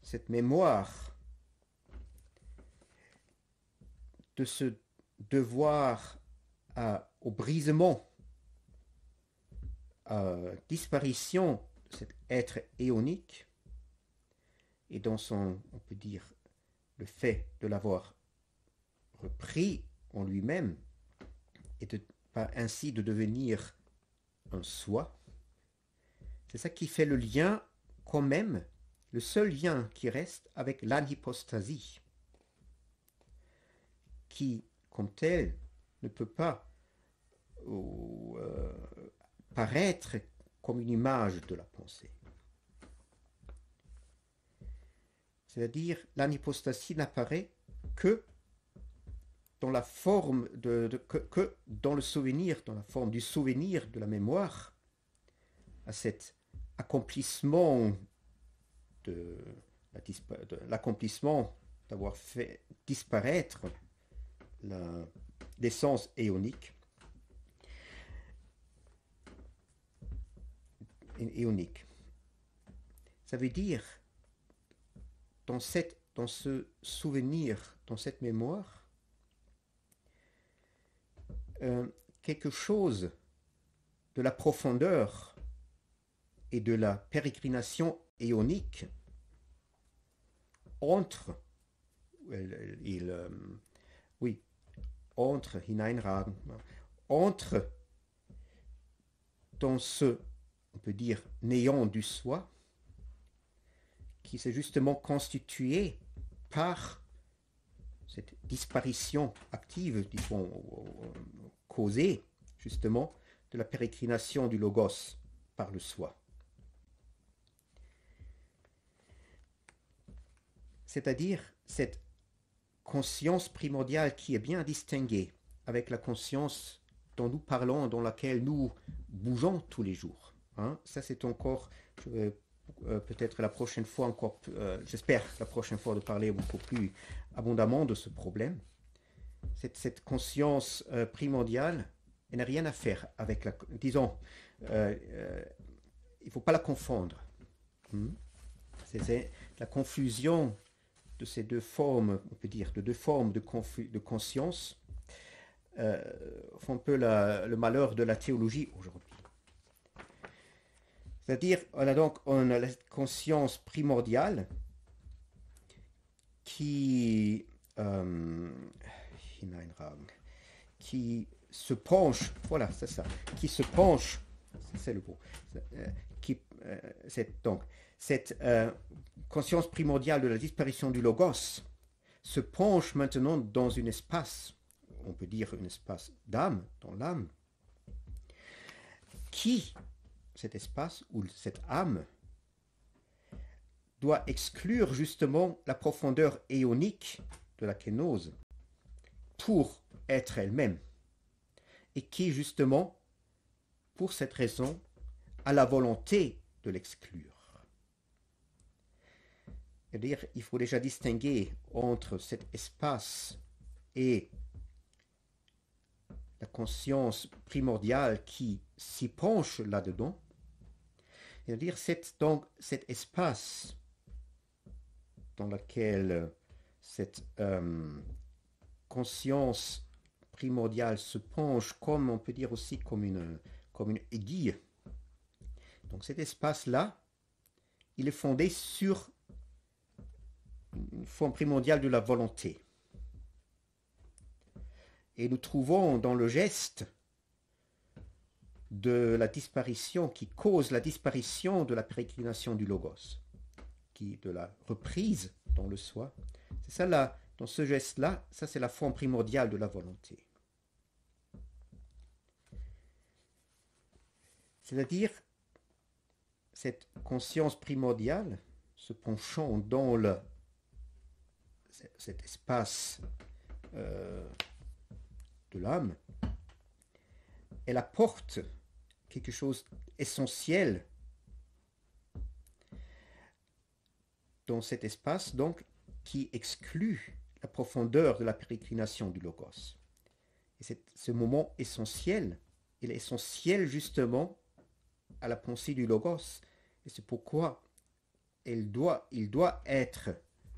cette mémoire de ce devoir au brisement, à disparition de cet être éonique, et dans son, on peut dire, le fait de l'avoir repris en lui-même, et ainsi de devenir un soi, c'est ça qui fait le lien quand même, le seul lien qui reste avec l'anhypostasie, qui, comme tel, ne peut pas paraître comme une image de la pensée. C'est-à-dire, l'anhypostasie n'apparaît que dans la forme que dans le souvenir, dans la forme du souvenir, de la mémoire, à cet accomplissement de l'accomplissement d'avoir fait disparaître l'essence éonique. Ça veut dire, dans ce souvenir, dans cette mémoire, quelque chose de la profondeur et de la pérégrination éonique entre dans ce, on peut dire, néant du soi, qui s'est justement constitué par cette disparition active, disons, causée justement de la pérégrination du logos par le soi. C'est-à-dire cette conscience primordiale qui est bien distinguée avec la conscience dont nous parlons, dans laquelle nous bougeons tous les jours. Hein? Ça, c'est encore, je vais peut-être la prochaine fois encore, j'espère la prochaine fois de parler beaucoup plus abondamment de ce problème. Cette conscience primordiale, elle n'a rien à faire avec la, disons, il ne faut pas la confondre. C'est la confusion de ces deux formes, on peut dire, de deux formes de conscience, font un peu le malheur de la théologie aujourd'hui. C'est-à-dire, on a la conscience primordiale qui se penche, voilà, c'est ça, qui se penche, c'est le mot, donc, cette conscience primordiale de la disparition du logos se penche maintenant dans un espace, on peut dire un espace d'âme, dans l'âme, qui, cet espace ou cette âme, doit exclure justement la profondeur éonique de la kénose pour être elle-même, et qui justement, pour cette raison, a la volonté de l'exclure. C'est-à-dire, il faut déjà distinguer entre cet espace et la conscience primordiale qui s'y penche là-dedans. C'est-à-dire, donc cet espace dans lequel cette conscience primordiale se penche, comme on peut dire aussi comme une aiguille. Donc cet espace-là, il est fondé sur une forme primordiale de la volonté. Et nous trouvons dans le geste de la disparition, qui cause la disparition de la pérégrination du logos, de la reprise dans le soi. C'est ça là, dans ce geste-là, ça c'est la forme primordiale de la volonté. C'est-à-dire, cette conscience primordiale, se penchant dans cet espace de l'âme, elle apporte quelque chose d'essentiel dans cet espace, donc, qui exclut la profondeur de la pérégrination du logos. Et ce moment essentiel, il est essentiel justement à la pensée du logos, et c'est pourquoi il doit être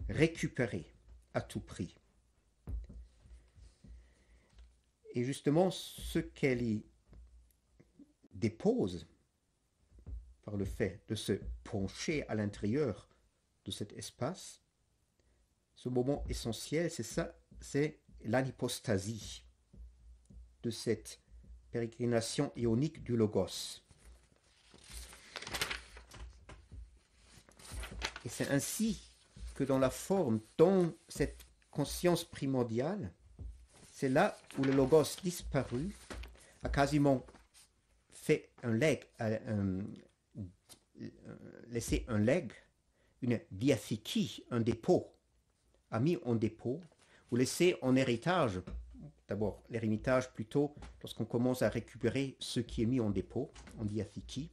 récupéré à tout prix. Et justement, ce qu'elle y dépose par le fait de se pencher à l'intérieur de cet espace, ce moment essentiel, c'est ça, c'est l'anipostasie de cette pérégrination ionique du logos. Et c'est ainsi que dans la forme, dans cette conscience primordiale, c'est là où le logos disparu a quasiment fait un legs, laissé un legs, une diathèque, un dépôt, a mis en dépôt, ou laissé en héritage, d'abord l'héritage plutôt, lorsqu'on commence à récupérer ce qui est mis en dépôt, en diathèque.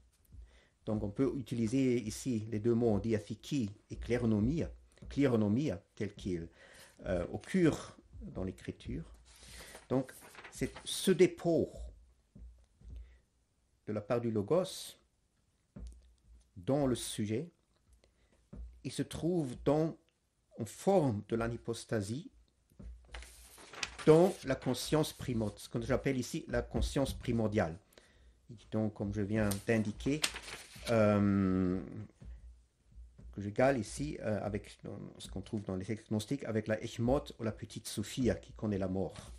Donc on peut utiliser ici les deux mots diathèque et cléronomia, tel qu'il occure dans l'écriture. Donc c'est ce dépôt de la part du logos dans le sujet, il se trouve en forme de l'anipostasie dans la conscience primordiale, ce que j'appelle ici la conscience primordiale. Donc, comme je viens d'indiquer, que j'égale ici avec ce qu'on trouve dans les textes gnostiques avec la Echmot ou la petite Sophia qui connaît la mort.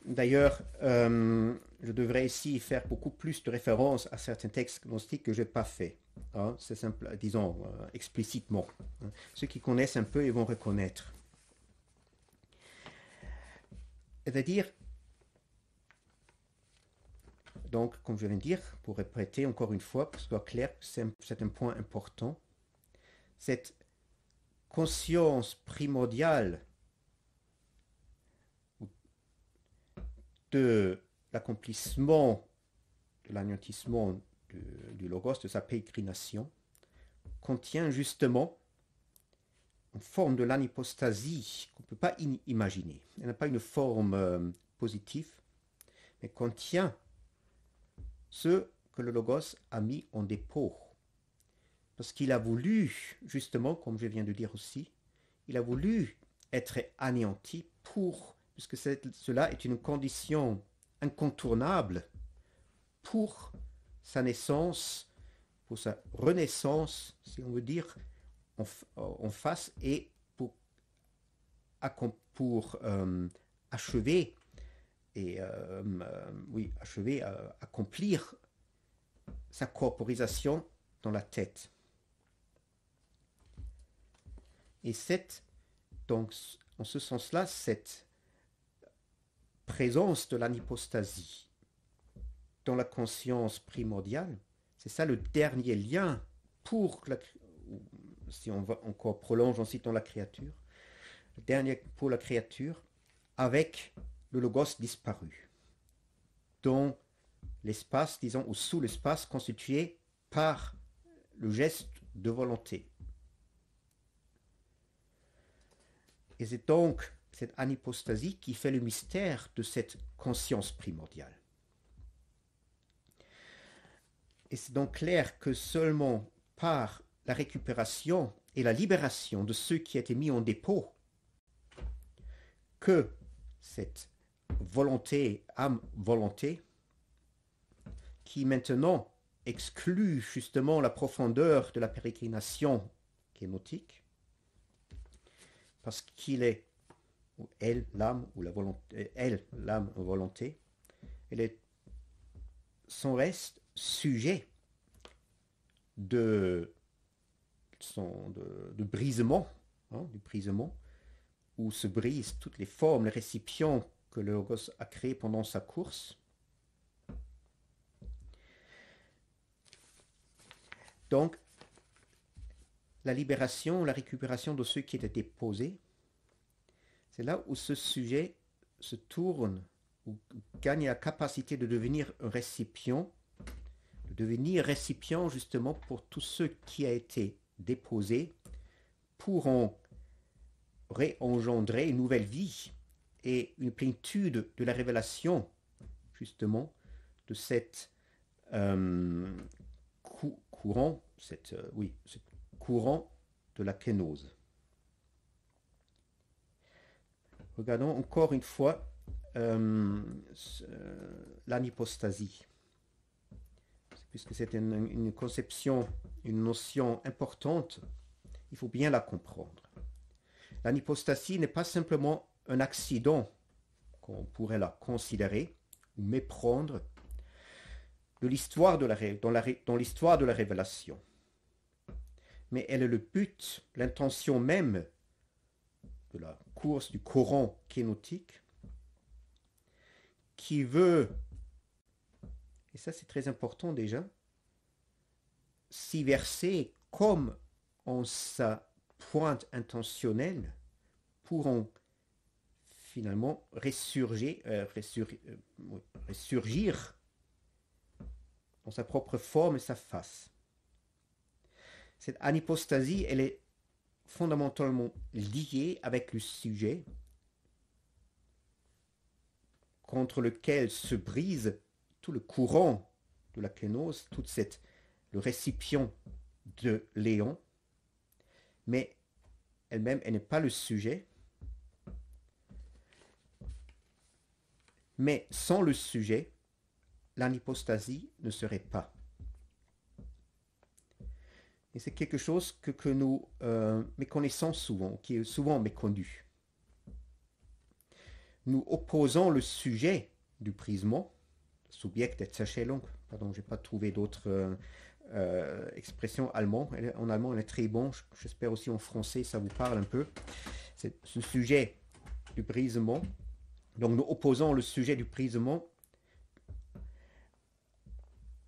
D'ailleurs, je devrais ici faire beaucoup plus de références à certains textes gnostiques que je n'ai pas fait. Hein, c'est simple, disons explicitement. Hein. Ceux qui connaissent un peu, ils vont reconnaître. C'est-à-dire, donc, comme je viens de dire, pour répéter encore une fois, pour que ce soit clair, c'est un point important. Cette conscience primordiale de l'accomplissement, de l'anéantissement du logos, de sa pérégrination, contient justement une forme de l'anipostasie qu'on ne peut pas imaginer. Elle n'a pas une forme positive, mais contient ce que le logos a mis en dépôt. Parce qu'il a voulu, justement, comme je viens de dire aussi, il a voulu être anéanti puisque cela est une condition incontournable pour sa naissance, pour sa renaissance, si on veut dire, en face, et pour achever accomplir sa corporisation dans la tête. Et donc, en ce sens-là, cette présence de l'anipostasie dans la conscience primordiale, c'est ça le dernier lien si on va encore prolonge ensuite dans la créature, le dernier pour la créature avec le logos disparu, dans l'espace, disons, ou sous l'espace constitué par le geste de volonté. Et c'est donc cette anipostasie qui fait le mystère de cette conscience primordiale. Et c'est donc clair que seulement par la récupération et la libération de ceux qui étaient mis en dépôt, que cette volonté, âme-volonté, qui maintenant exclut justement la profondeur de la pérégrination kénotique, parce qu'il est, ou elle, l'âme, ou la volonté, elle, l'âme, volonté, elle est sans reste sujet de brisement, hein, du brisement, où se brisent toutes les formes, les récipients que le logos a créés pendant sa course. Donc, la libération, la récupération de ceux qui étaient déposés, c'est là où ce sujet se tourne, ou gagne la capacité de devenir un récipient, de devenir récipient justement pour tout ce qui a été déposé, pour en réengendrer une nouvelle vie et une plénitude de la révélation, justement, de cette courant, ce courant de la kénose. Regardons encore une fois l'anipostasie, puisque c'est une conception, une notion importante, il faut bien la comprendre. L'anipostasie n'est pas simplement un accident qu'on pourrait la considérer ou méprendre de l'histoire dans l'histoire de la révélation. Mais elle est le but, l'intention même de la course du courant kénotique qui veut, et ça c'est très important déjà, s'y verser comme en sa pointe intentionnelle pour en finalement ressurgir dans sa propre forme et sa face. Cette anipostasie, elle est fondamentalement liée avec le sujet contre lequel se brise tout le courant de la kénose, le récipient de Léon, mais elle-même, elle n'est pas le sujet. Mais sans le sujet, l'anipostasie ne serait pas. Et c'est quelque chose que nous méconnaissons souvent, qui est souvent méconnu. Nous opposons le sujet du prisme, subject et Zerstellung, pardon, je n'ai pas trouvé d'autres expression allemande. En allemand, elle est très bon. J'espère aussi en français, ça vous parle un peu. C'est ce sujet du brisement. Donc nous opposons le sujet du brisement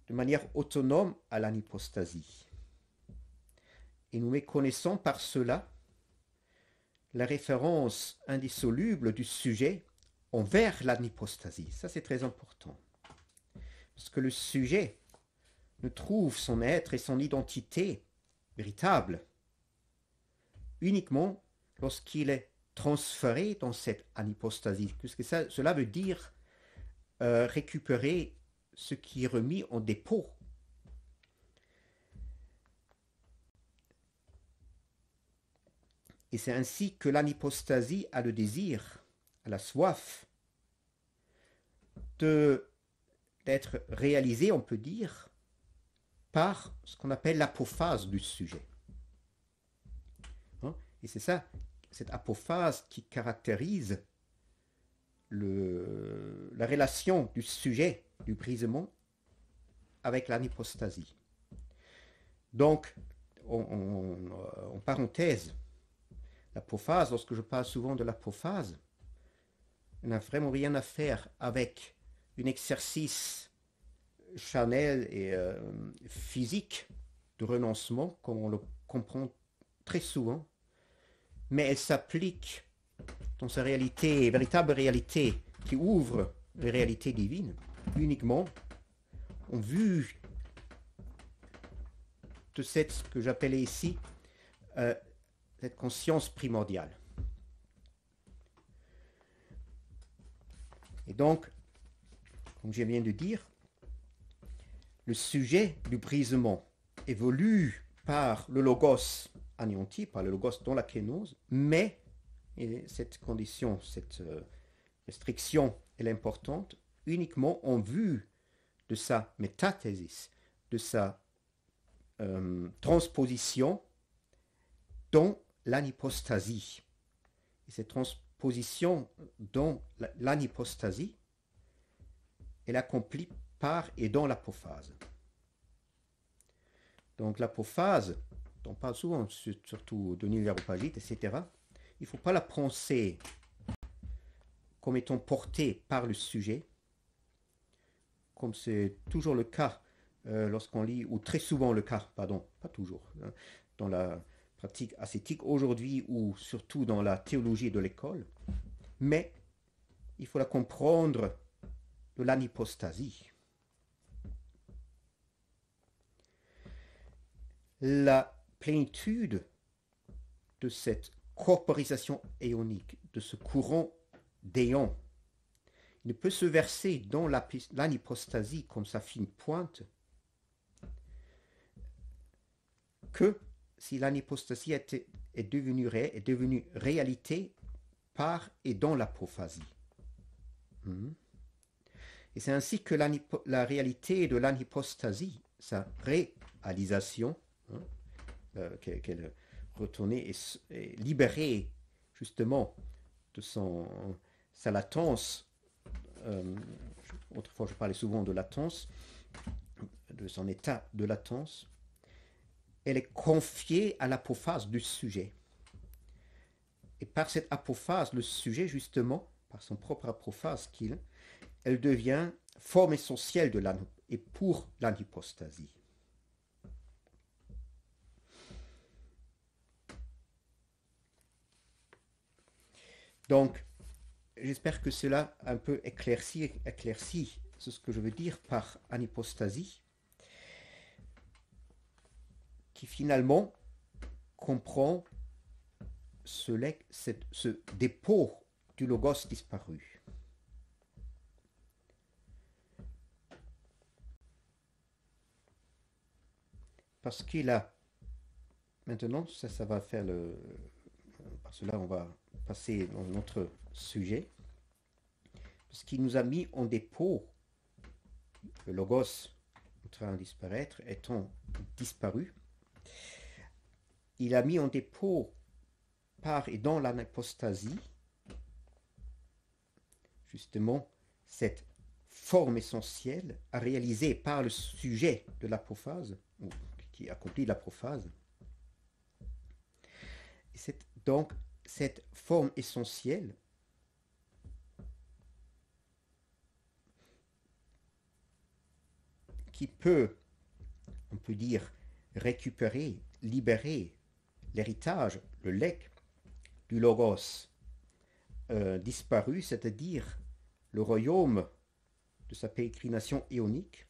de manière autonome à l'anipostasie. Et nous méconnaissons par cela la référence indissoluble du sujet envers l'anipostasie. Ça, c'est très important. Parce que le sujet ne trouve son être et son identité véritable uniquement lorsqu'il est transféré dans cette anipostasie. Puisque cela veut dire récupérer ce qui est remis en dépôt. Et c'est ainsi que l'anipostasie a le désir, a la soif d'être réalisée, on peut dire, par ce qu'on appelle l'apophase du sujet. Et c'est ça, cette apophase qui caractérise la relation du sujet du brisement avec l'anipostasie. Donc, en parenthèse, l'apophase, lorsque je parle souvent de l'apophase, n'a vraiment rien à faire avec un exercice charnel et physique de renoncement, comme on le comprend très souvent, mais elle s'applique dans sa réalité, véritable réalité, qui ouvre les réalités divines, uniquement en vue de ce que j'appelais ici cette conscience primordiale. Et donc, comme je viens de dire, le sujet du brisement évolue par le logos anéanti, par le logos dans la kénose, mais, et cette condition, cette restriction, elle est importante, uniquement en vue de sa métathésis, de sa transposition dans l'anipostasie. Et cette transposition dans l'anipostasie, elle accomplit par et dans l'apophase. Donc l'apophase, on parle souvent surtout de nulliaropagite, etc. Il ne faut pas la penser comme étant portée par le sujet, comme c'est toujours le cas lorsqu'on lit, ou très souvent le cas, pardon, pas toujours, dans la pratique ascétique aujourd'hui ou surtout dans la théologie de l'école, mais il faut la comprendre de l'anipostasie. La plénitude de cette corporisation éonique, de ce courant d'éon, ne peut se verser dans l'anipostasie comme sa fine pointe que si l'anipostasie est devenue réalité par et dans l'apophasie. Et c'est ainsi que la réalité de l'anipostasie, sa réalisation, qu'elle retournée et libérée justement de sa latence. Autrefois, je parlais souvent de latence, de son état de latence. Elle est confiée à l'apophase du sujet. Et par cette apophase, le sujet, justement, par son propre apophase, elle devient forme essentielle de et pour l'anipostasie. Donc, j'espère que cela un peu éclaircit ce que je veux dire par anipostasie, qui finalement comprend ce dépôt du logos disparu. Parce qu'il a, maintenant, ça va faire par cela on va passer dans notre sujet, parce qu'il nous a mis en dépôt, le logos en train de disparaître, étant disparu, il a mis en dépôt par et dans l'anipostasie, justement, cette forme essentielle à réaliser par le sujet de l'apophase, qui accomplit la prophase. Et c'est donc cette forme essentielle qui peut, on peut dire, récupérer, libérer l'héritage, le legs du logos disparu, c'est-à-dire le royaume de sa pérégrination éonique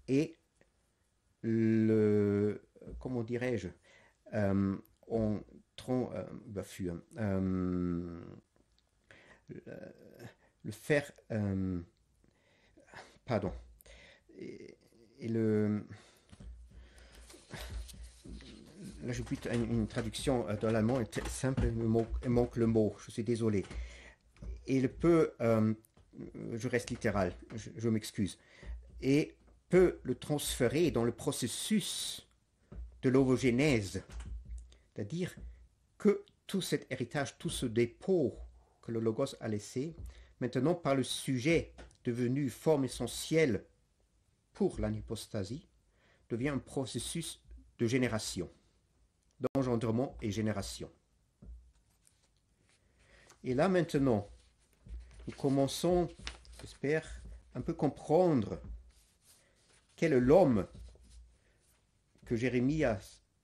et le, comment dirais-je, le faire, pardon, et le, là je bute une traduction dans l'allemand simple, il manque le mot, je suis désolé. Et il peut, je reste littéral, je m'excuse, et peut le transférer dans le processus de l'ovogénèse, c'est-à-dire que tout cet héritage, tout ce dépôt que le logos a laissé, maintenant par le sujet devenu forme essentielle pour l'anipostasie, devient un processus de génération, d'engendrement et génération. Et là maintenant, nous commençons, j'espère, un peu comprendre quel est l'homme que Jérémie,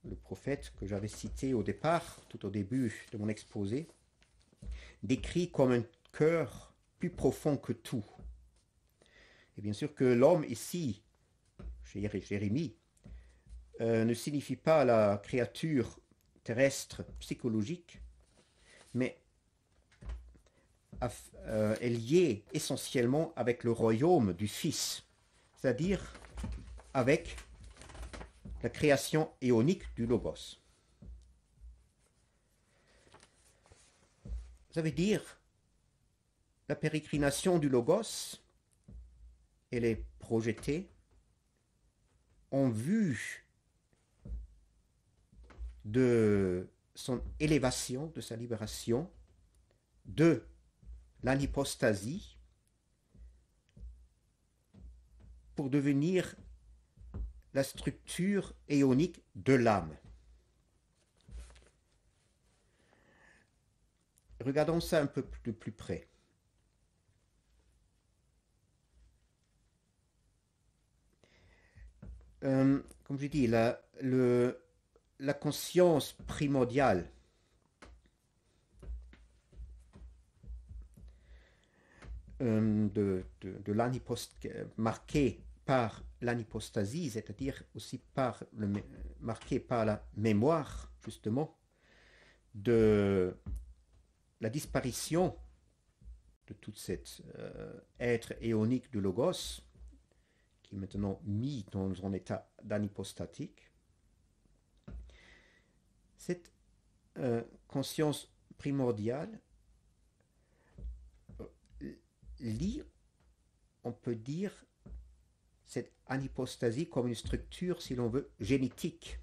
le prophète que j'avais cité au départ, tout au début de mon exposé, décrit comme un cœur plus profond que tout. Et bien sûr que l'homme ici, chez Jérémie, ne signifie pas la créature terrestre psychologique, mais est lié essentiellement avec le royaume du Fils, c'est-à-dire avec la création éonique du Logos. Ça veut dire la pérégrination du Logos, elle est projetée en vue de son élévation, de sa libération, de l'anipostasie, pour devenir la structure éonique de l'âme. Regardons ça un peu de plus près. Comme je dis, la conscience primordiale de marquée par l'anipostasie, c'est-à-dire aussi marquée par la mémoire, justement, de la disparition de toute cette être éonique du Logos, qui est maintenant mis dans un état d'anipostatique. Cette conscience primordiale lie, on peut dire, cette anipostasie comme une structure, si l'on veut, génétique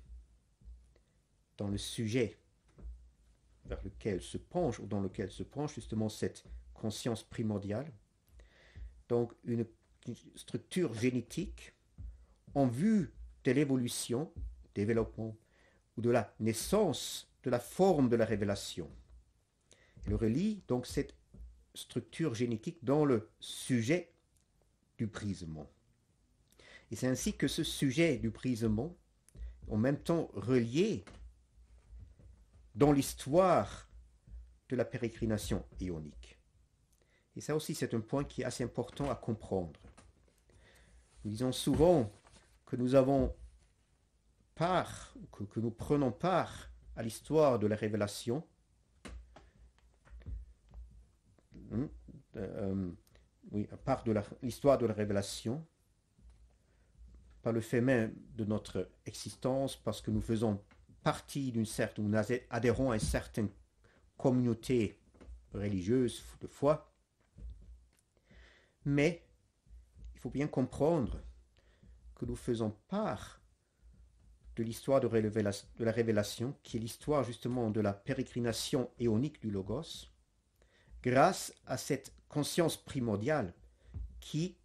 dans le sujet vers lequel se penche, ou dans lequel se penche justement cette conscience primordiale. Donc une structure génétique en vue de l'évolution, développement, ou de la naissance de la forme de la révélation. Elle relie donc cette structure génétique dans le sujet du brisement. Et c'est ainsi que ce sujet du brisement, en même temps relié dans l'histoire de la pérégrination éonique. Et ça aussi, c'est un point qui est assez important à comprendre. Nous disons souvent que nous avons part, que nous prenons part à l'histoire de la révélation, part de l'histoire de la révélation, par le fait même de notre existence, parce que nous faisons partie d'une certaine, nous adhérons à une certaine communauté religieuse de foi. Mais il faut bien comprendre que nous faisons part de l'histoire de la révélation, qui est l'histoire justement de la pérégrination éonique du Logos, grâce à cette conscience primordiale qui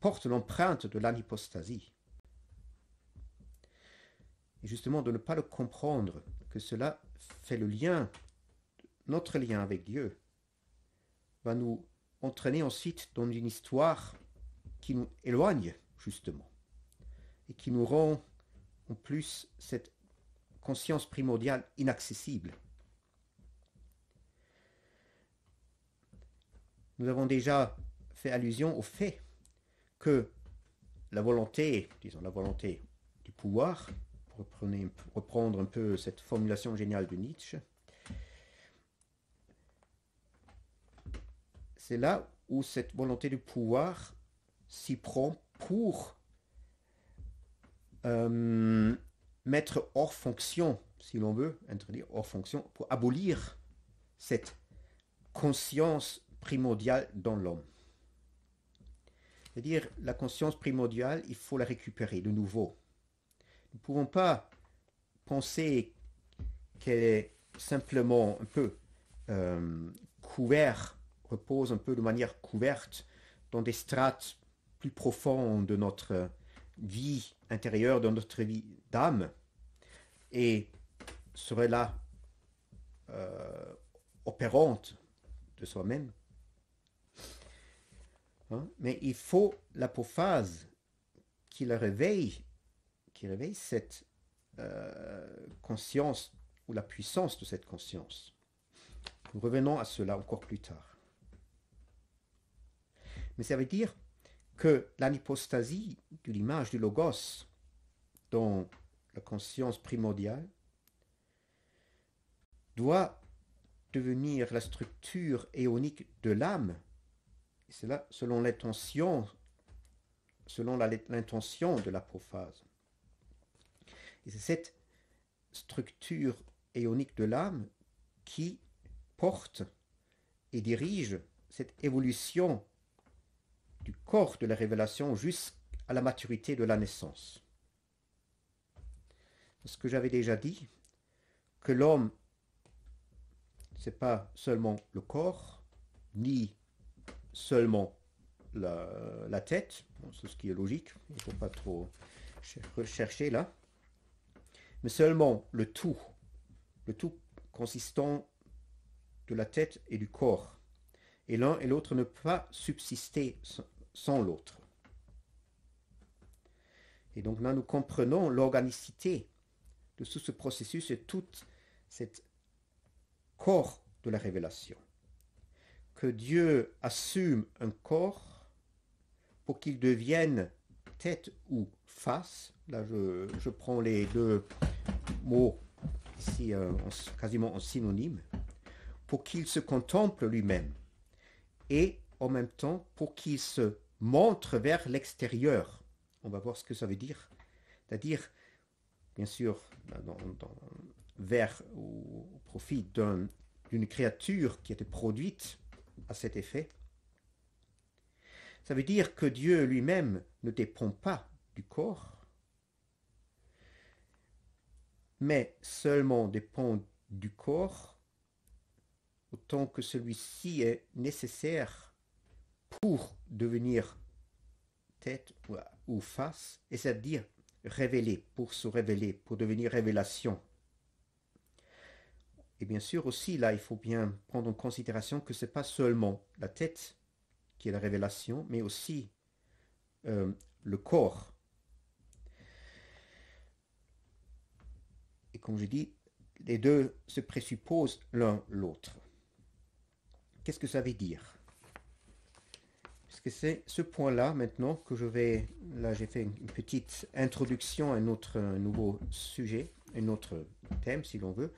porte l'empreinte de l'anipostasie. Et justement, de ne pas le comprendre, que cela fait le lien, notre lien avec Dieu, va nous entraîner ensuite dans une histoire qui nous éloigne, justement, et qui nous rend en plus cette conscience primordiale inaccessible. Nous avons déjà fait allusion au fait que la volonté, disons la volonté du pouvoir, pour reprendre un peu cette formulation géniale de Nietzsche, c'est là où cette volonté du pouvoir s'y prend pour mettre hors fonction, si l'on veut, introduire hors fonction, pour abolir cette conscience primordiale dans l'homme. C'est-à-dire, la conscience primordiale, il faut la récupérer de nouveau. Nous ne pouvons pas penser qu'elle est simplement un peu couverte, repose un peu de manière couverte dans des strates plus profondes de notre vie intérieure, de notre vie d'âme, et serait là opérante de soi-même. Hein? Mais il faut l'apophase qui réveille cette conscience ou la puissance de cette conscience. Nous revenons à cela encore plus tard. Mais ça veut dire que l'anipostasie de l'image du logos dans la conscience primordiale doit devenir la structure éonique de l'âme, et c'est là selon l'intention de l'apophase. Et c'est cette structure éonique de l'âme qui porte et dirige cette évolution du corps de la révélation jusqu'à la maturité de la naissance. Ce que j'avais déjà dit, que l'homme, ce n'est pas seulement le corps, ni seulement la tête, bon, c'est ce qui est logique, il ne faut pas trop rechercher là, mais seulement le tout consistant de la tête et du corps. Et l'un et l'autre ne peuvent pas subsister sans l'autre. Et donc là, nous comprenons l'organicité de tout ce processus et tout cet corps de la révélation. Que Dieu assume un corps pour qu'il devienne tête ou face. Là, je prends les deux mots ici quasiment en synonyme. Pour qu'il se contemple lui-même et en même temps pour qu'il se montre vers l'extérieur. On va voir ce que ça veut dire. C'est-à-dire, bien sûr, vers au profit d'une créature qui était produite à cet effet. Ça veut dire que Dieu lui-même ne dépend pas du corps, mais seulement dépend du corps autant que celui-ci est nécessaire pour devenir tête ou face, et c'est-à-dire révéler, pour se révéler, pour devenir révélation. Et bien sûr aussi, là, il faut bien prendre en considération que ce n'est pas seulement la tête qui est la révélation, mais aussi le corps. Et comme je dis, les deux se présupposent l'un l'autre. Qu'est-ce que ça veut dire? Parce que c'est ce point-là maintenant que j'ai fait une petite introduction à un nouveau sujet, un autre thème si l'on veut,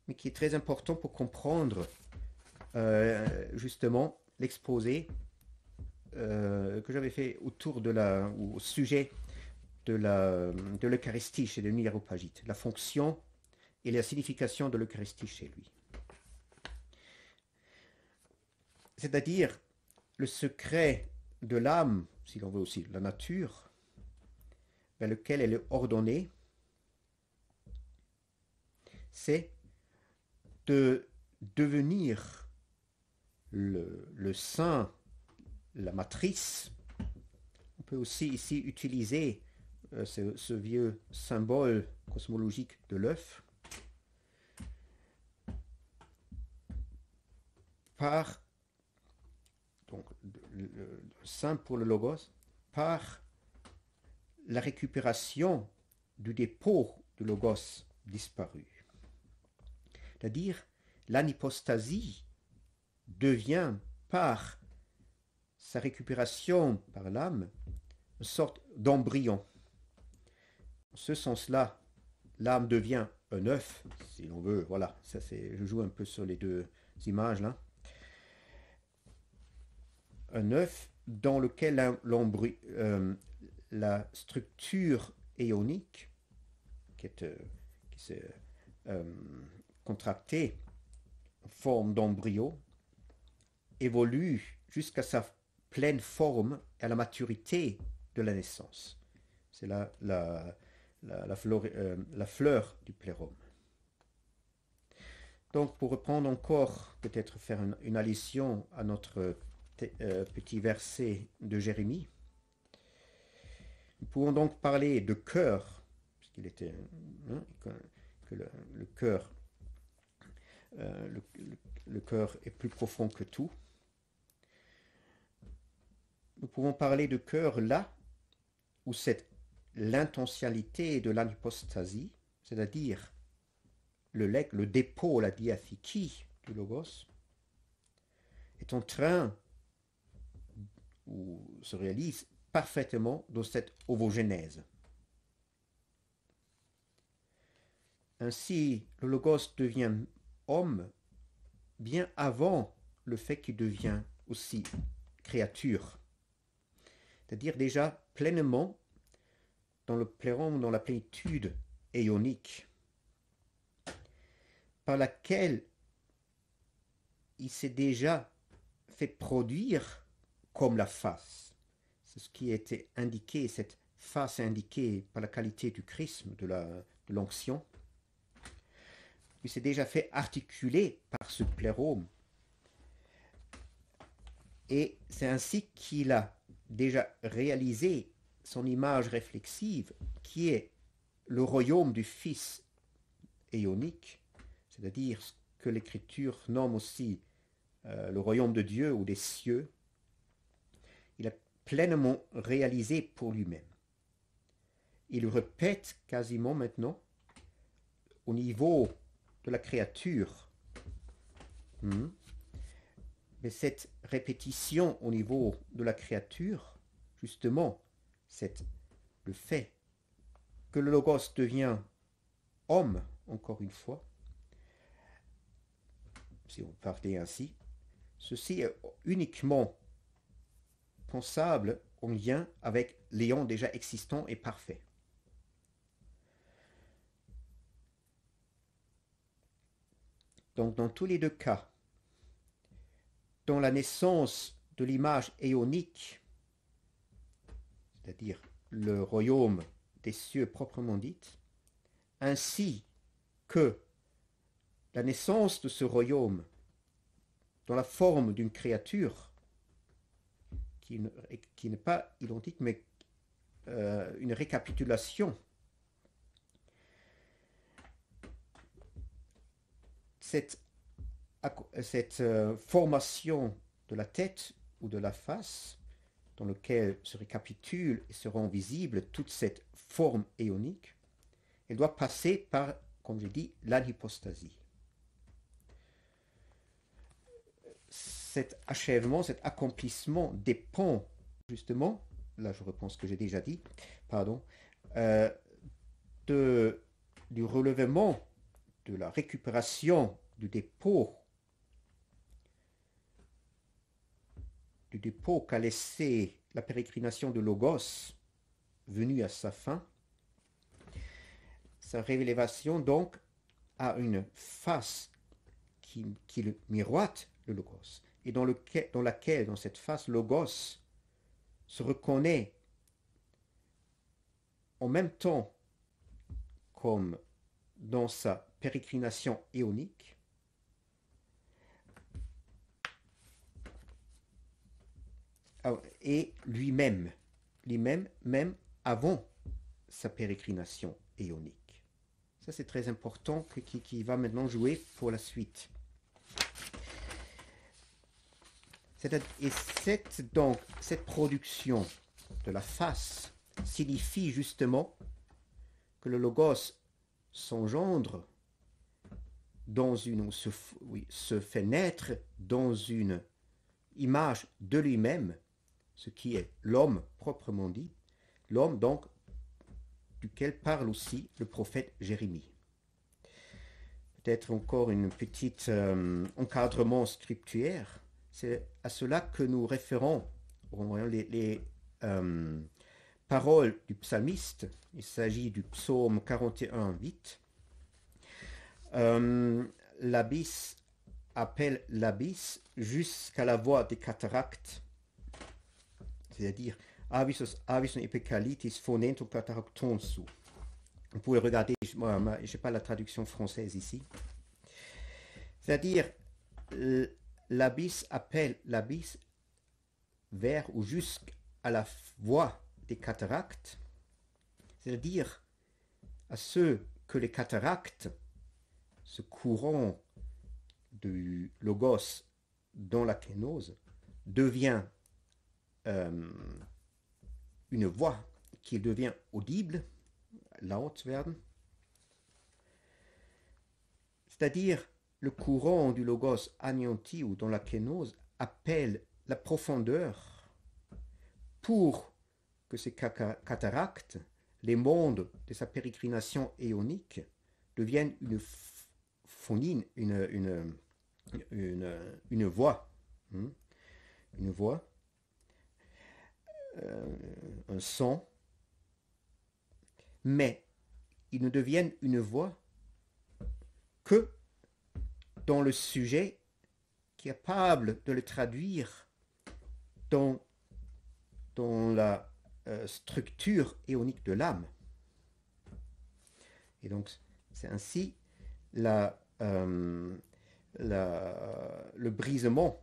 mais qui est très important pour comprendre justement l'exposé que j'avais fait au sujet de l'Eucharistie chez le Hiéropagyte, la fonction et la signification de l'Eucharistie chez lui. C'est-à-dire le secret de l'âme, si l'on veut aussi, la nature, vers lequel elle est ordonnée, c'est de devenir le sein, la matrice. On peut aussi ici utiliser ce vieux symbole cosmologique de l'œuf, par, donc le saint pour le logos, par la récupération du dépôt du logos disparu. C'est-à-dire, l'anipostasie devient, par sa récupération par l'âme, une sorte d'embryon. En ce sens-là, l'âme devient un œuf, si l'on veut. Voilà, ça c'est, je joue un peu sur les deux images là. Un œuf dans lequel la structure ionique qui s'est contractée en forme d'embryo évolue jusqu'à sa pleine forme et à la maturité de la naissance. C'est la fleur du plérum. Donc, pour reprendre encore, peut-être faire une allusion à notre petit verset de Jérémie, nous pouvons donc parler de cœur, puisqu'il était que le cœur le cœur est plus profond que tout. Nous pouvons parler de cœur là où l'intentionnalité de l'anipostasie, c'est-à-dire le dépôt, la diathiki du logos, est en train ou se réalise parfaitement dans cette ovogénèse. Ainsi, le logos devient homme bien avant le fait qu'il devient aussi créature. C'est-à-dire déjà pleinement dans le plérum, dans la plénitude éonique, par laquelle il s'est déjà fait produire comme la face. C'est ce qui était indiqué, cette face indiquée par la qualité du chrisme, de l'onction. Il s'est déjà fait articuler par ce plérum. Et c'est ainsi qu'il a déjà réalisé son image réflexive, qui est le royaume du Fils éonique, c'est-à-dire ce que l'Écriture nomme aussi le royaume de Dieu ou des cieux. Il a pleinement réalisé pour lui-même. Il le répète quasiment maintenant au niveau de la créature. Mais cette répétition au niveau de la créature, justement, c'est le fait que le logos devient homme, encore une fois, si on parlait ainsi, ceci est uniquement pensable en lien avec l'éon déjà existant et parfait. Donc dans tous les deux cas, dans la naissance de l'image éonique, c'est-à-dire le royaume des cieux proprement dit, ainsi que la naissance de ce royaume dans la forme d'une créature qui n'est pas identique, mais une récapitulation. Cette formation de la tête ou de la face, dans laquelle se récapitule et se rend visible toute cette forme éonique, elle doit passer par, comme j'ai dit, l'anipostasie. Cet achèvement, cet accomplissement dépend justement, là je reprends ce que j'ai déjà dit, du relèvement, de la récupération du dépôt qu'a laissé la pérégrination de Logos venue à sa fin. Sa révélation donc a une face qui miroite le Logos, et dans laquelle, dans cette face, Logos se reconnaît en même temps comme dans sa pérégrination éonique, et lui-même, même avant sa pérégrination éonique. Ça, c'est très important, qui va maintenant jouer pour la suite. Et cette production de la face signifie justement que le logos s'engendre se fait naître dans une image de lui-même, ce qui est l'homme proprement dit, l'homme donc duquel parle aussi le prophète Jérémie. Peut-être encore une petite encadrement scripturaire, c'est à cela que nous référons les paroles du psalmiste. Il s'agit du psaume 41, 8. L'abysse appelle l'abysse jusqu'à la voix des cataractes, c'est-à-dire abyssos epicalitis phonento cataracton su. Vous pouvez regarder, je n'ai pas la traduction française ici. C'est-à-dire, l'abysse appelle l'abysse vers ou jusqu'à la voix des cataractes, c'est-à-dire à ceux que les cataractes, ce courant du logos dans la kénose, devient une voix qui devient audible, laut werden, c'est-à-dire le courant du logos anéanti ou dans la kénose appelle la profondeur pour que ces cataractes, les mondes de sa pérégrination éonique, deviennent une phonine, une voix, une voix, un son, mais ils ne deviennent une voix que dans le sujet qui est capable de le traduire dans la structure éonique de l'âme. Et donc, c'est ainsi le brisement,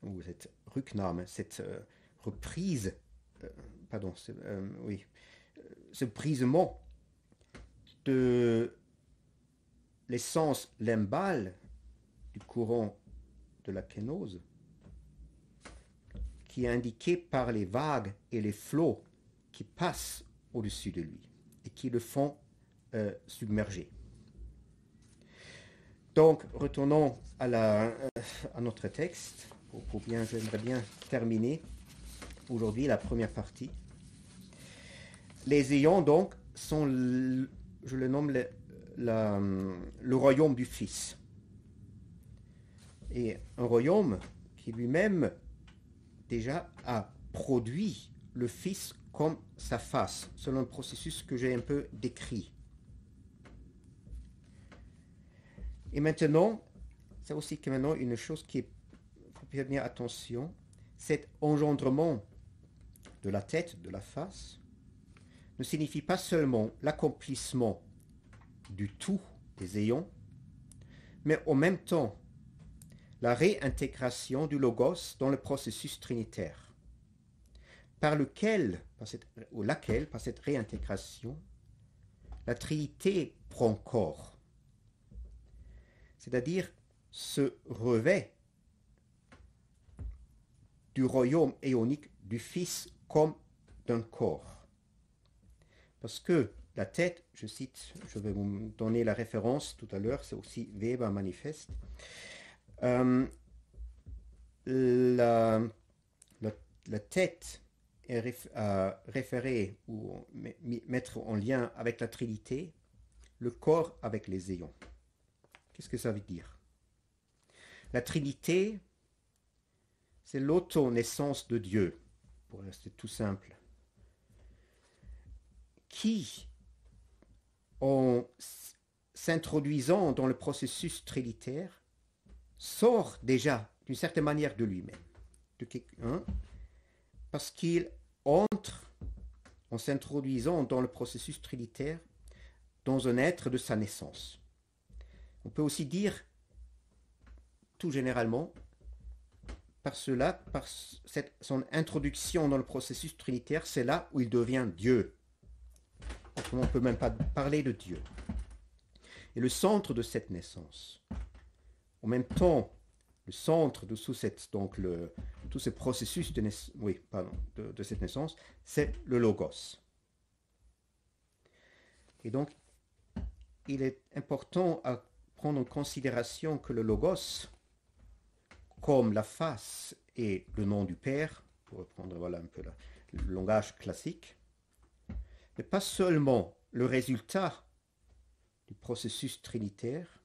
ou cette rücknahme, cette reprise, ce brisement de l'essence limbale du courant de la kénose, qui est indiqué par les vagues et les flots qui passent au-dessus de lui et qui le font submerger. Donc, retournons à notre texte. J'aimerais bien terminer aujourd'hui la première partie. Les éons, donc, sont, je le nomme le royaume du Fils. Et un royaume qui lui-même déjà a produit le Fils comme sa face, selon le processus que j'ai un peu décrit. Et maintenant, c'est aussi que maintenant une chose qui faut faire bien attention, cet engendrement de la tête, de la face, ne signifie pas seulement l'accomplissement du tout des éons, mais en même temps la réintégration du logos dans le processus trinitaire, par laquelle, par cette réintégration, la Trinité prend corps, c'est-à-dire se revêt du royaume éonique du Fils comme d'un corps. Parce que la tête, je cite, je vais vous donner la référence tout à l'heure, c'est aussi Weber manifeste, la tête est référée ou mettre en lien avec la Trinité, le corps avec les éons. Qu'est-ce que ça veut dire? La Trinité, c'est l'auto-naissance de Dieu, pour rester tout simple, qui, en s'introduisant dans le processus trinitaire, sort déjà d'une certaine manière de lui-même, parce qu'il entre, en s'introduisant dans le processus trinitaire, dans un être de sa naissance. On peut aussi dire, tout généralement, par son introduction dans le processus trinitaire, c'est là où il devient Dieu. Autrement, on ne peut même pas parler de Dieu. Et le centre de cette naissance, en même temps, le centre de tout ce processus de cette naissance, c'est le logos. Et donc, il est important à prendre en considération que le logos, comme la face et le nom du Père, pour reprendre un peu le langage classique, n'est pas seulement le résultat du processus trinitaire,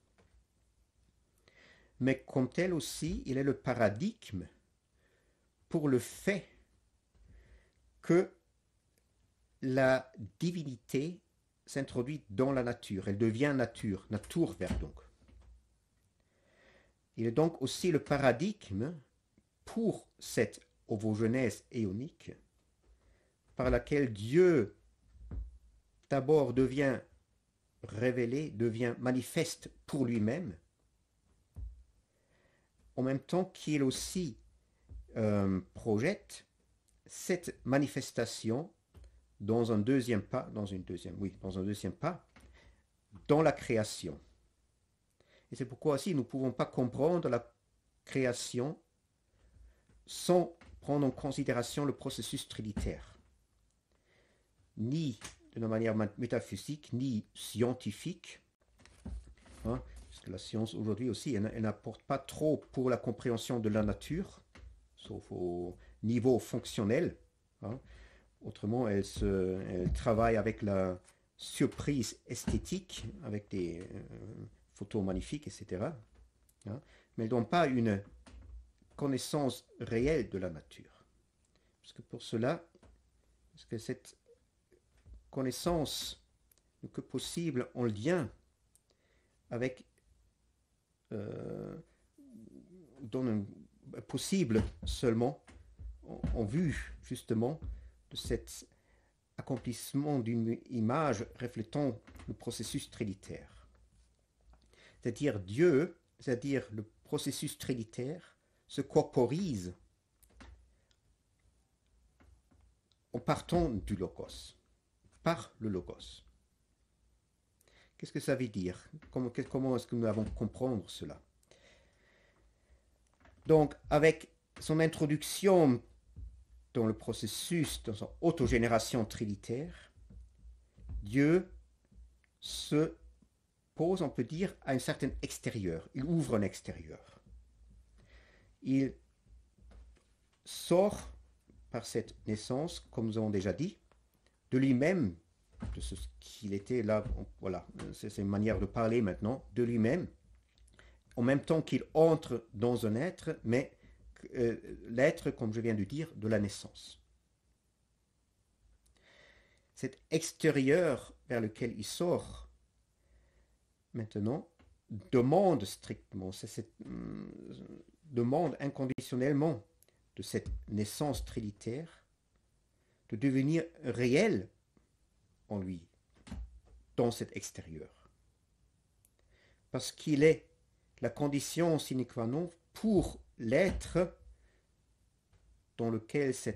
mais comme tel aussi, il est le paradigme pour le fait que la divinité s'introduit dans la nature. Elle devient nature, naturwerk donc. Il est donc aussi le paradigme pour cette ovogenèse éonique par laquelle Dieu d'abord devient révélé, devient manifeste pour lui-même, en même temps qu'il aussi projette cette manifestation dans un deuxième pas, dans la création. Et c'est pourquoi aussi nous ne pouvons pas comprendre la création sans prendre en considération le processus trinitaire, ni d'une manière métaphysique, ni scientifique, hein, parce que la science aujourd'hui aussi, elle n'apporte pas trop pour la compréhension de la nature, sauf au niveau fonctionnel. Hein. Autrement, elle travaille avec la surprise esthétique, avec des photos magnifiques, etc. Hein. Mais elle ne donne pas une connaissance réelle de la nature. Parce que pour cela, parce que cette connaissance n'est que possible en lien avec possible seulement en vue justement de cet accomplissement d'une image reflétant le processus trinitaire. C'est-à-dire Dieu, c'est-à-dire le processus trinitaire se corporise en partant du logos, par le logos. Qu'est-ce que ça veut dire? Comment est-ce que nous allons comprendre cela? Donc, avec son introduction dans le processus, dans son autogénération trinitaire, Dieu se pose, on peut dire, à un certain extérieur. Il ouvre un extérieur. Il sort par cette naissance, comme nous avons déjà dit, de lui-même, de ce qu'il était là, voilà, c'est une manière de parler maintenant, de lui-même, en même temps qu'il entre dans un être, mais l'être, comme je viens de dire, de la naissance. Cet extérieur vers lequel il sort, maintenant, demande strictement, demande inconditionnellement de cette naissance trinitaire de devenir réel en lui, dans cet extérieur. Parce qu'il est la condition sine qua non pour l'être dans lequel ce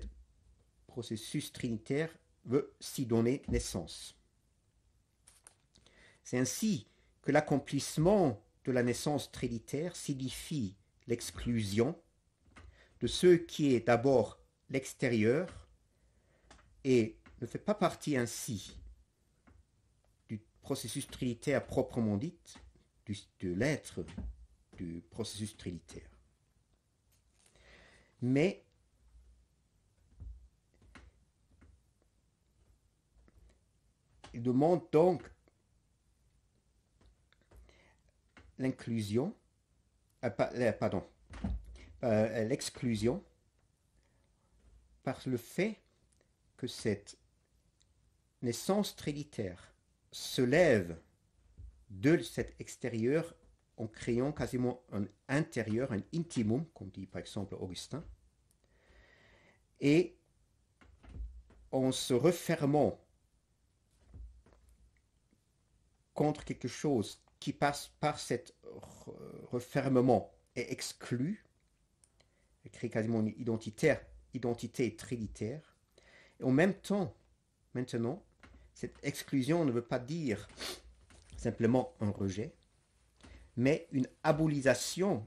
processus trinitaire veut s'y donner naissance. C'est ainsi que l'accomplissement de la naissance trinitaire signifie l'exclusion de ce qui est d'abord l'extérieur et ne fait pas partie ainsi du processus trinitaire proprement dit, de l'être du processus trinitaire. Mais il demande donc l'exclusion par le fait que cette naissance trinitaire se lève de cet extérieur en créant quasiment un intérieur, un intimum, comme dit par exemple Augustin, et en se refermant contre quelque chose qui passe par cet refermement est exclu, et crée quasiment une identité trinitaire, et en même temps, maintenant, Cette exclusion ne veut pas dire simplement un rejet, mais une abolition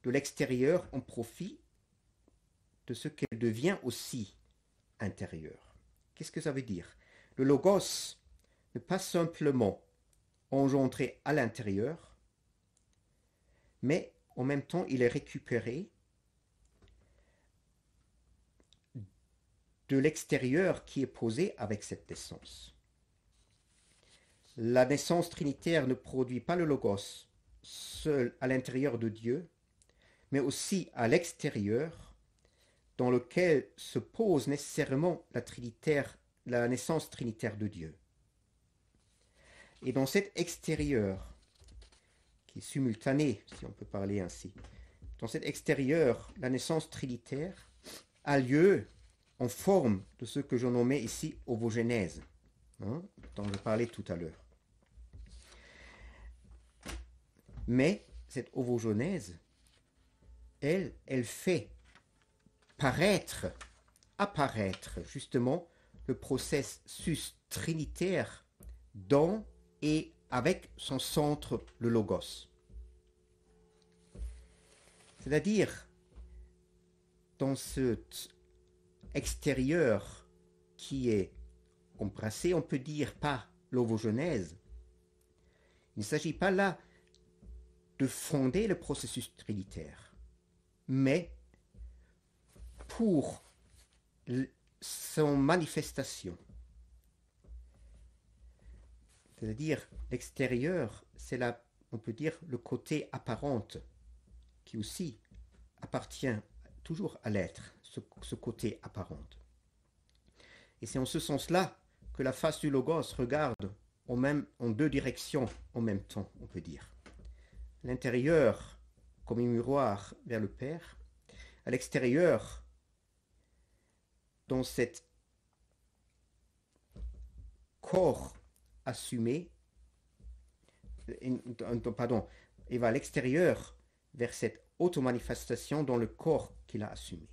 de l'extérieur en profit de ce qu'elle devient aussi intérieur. Qu'est-ce que ça veut dire? Le logos n'est pas simplement engendré à l'intérieur, mais en même temps il est récupéré de l'extérieur qui est posé avec cette naissance. La naissance trinitaire ne produit pas le logos seul à l'intérieur de Dieu, mais aussi à l'extérieur, dans lequel se pose nécessairement la naissance trinitaire de Dieu. Et dans cet extérieur, qui est simultané, si on peut parler ainsi, dans cet extérieur, la naissance trinitaire a lieu en forme de ce que je nommais ici ovogénèse, dont je parlais tout à l'heure. Mais cette ovogénèse, elle fait apparaître justement le processus trinitaire dans et avec son centre, le logos. C'est-à-dire, dans cet extérieur qui est embrassé, on peut dire, par l'ovogénèse, il ne s'agit pas là de fonder le processus trinitaire, mais pour son manifestation. C'est-à-dire, l'extérieur, c'est là, on peut dire, le côté apparent, qui aussi appartient toujours à l'être, ce côté apparent. Et c'est en ce sens-là que la face du logos regarde en deux directions en même temps, on peut dire. L'intérieur comme un miroir vers le Père, à l'extérieur, dans cet corps assumé, et va à l'extérieur vers cette automanifestation dans le corps qu'il a assumé.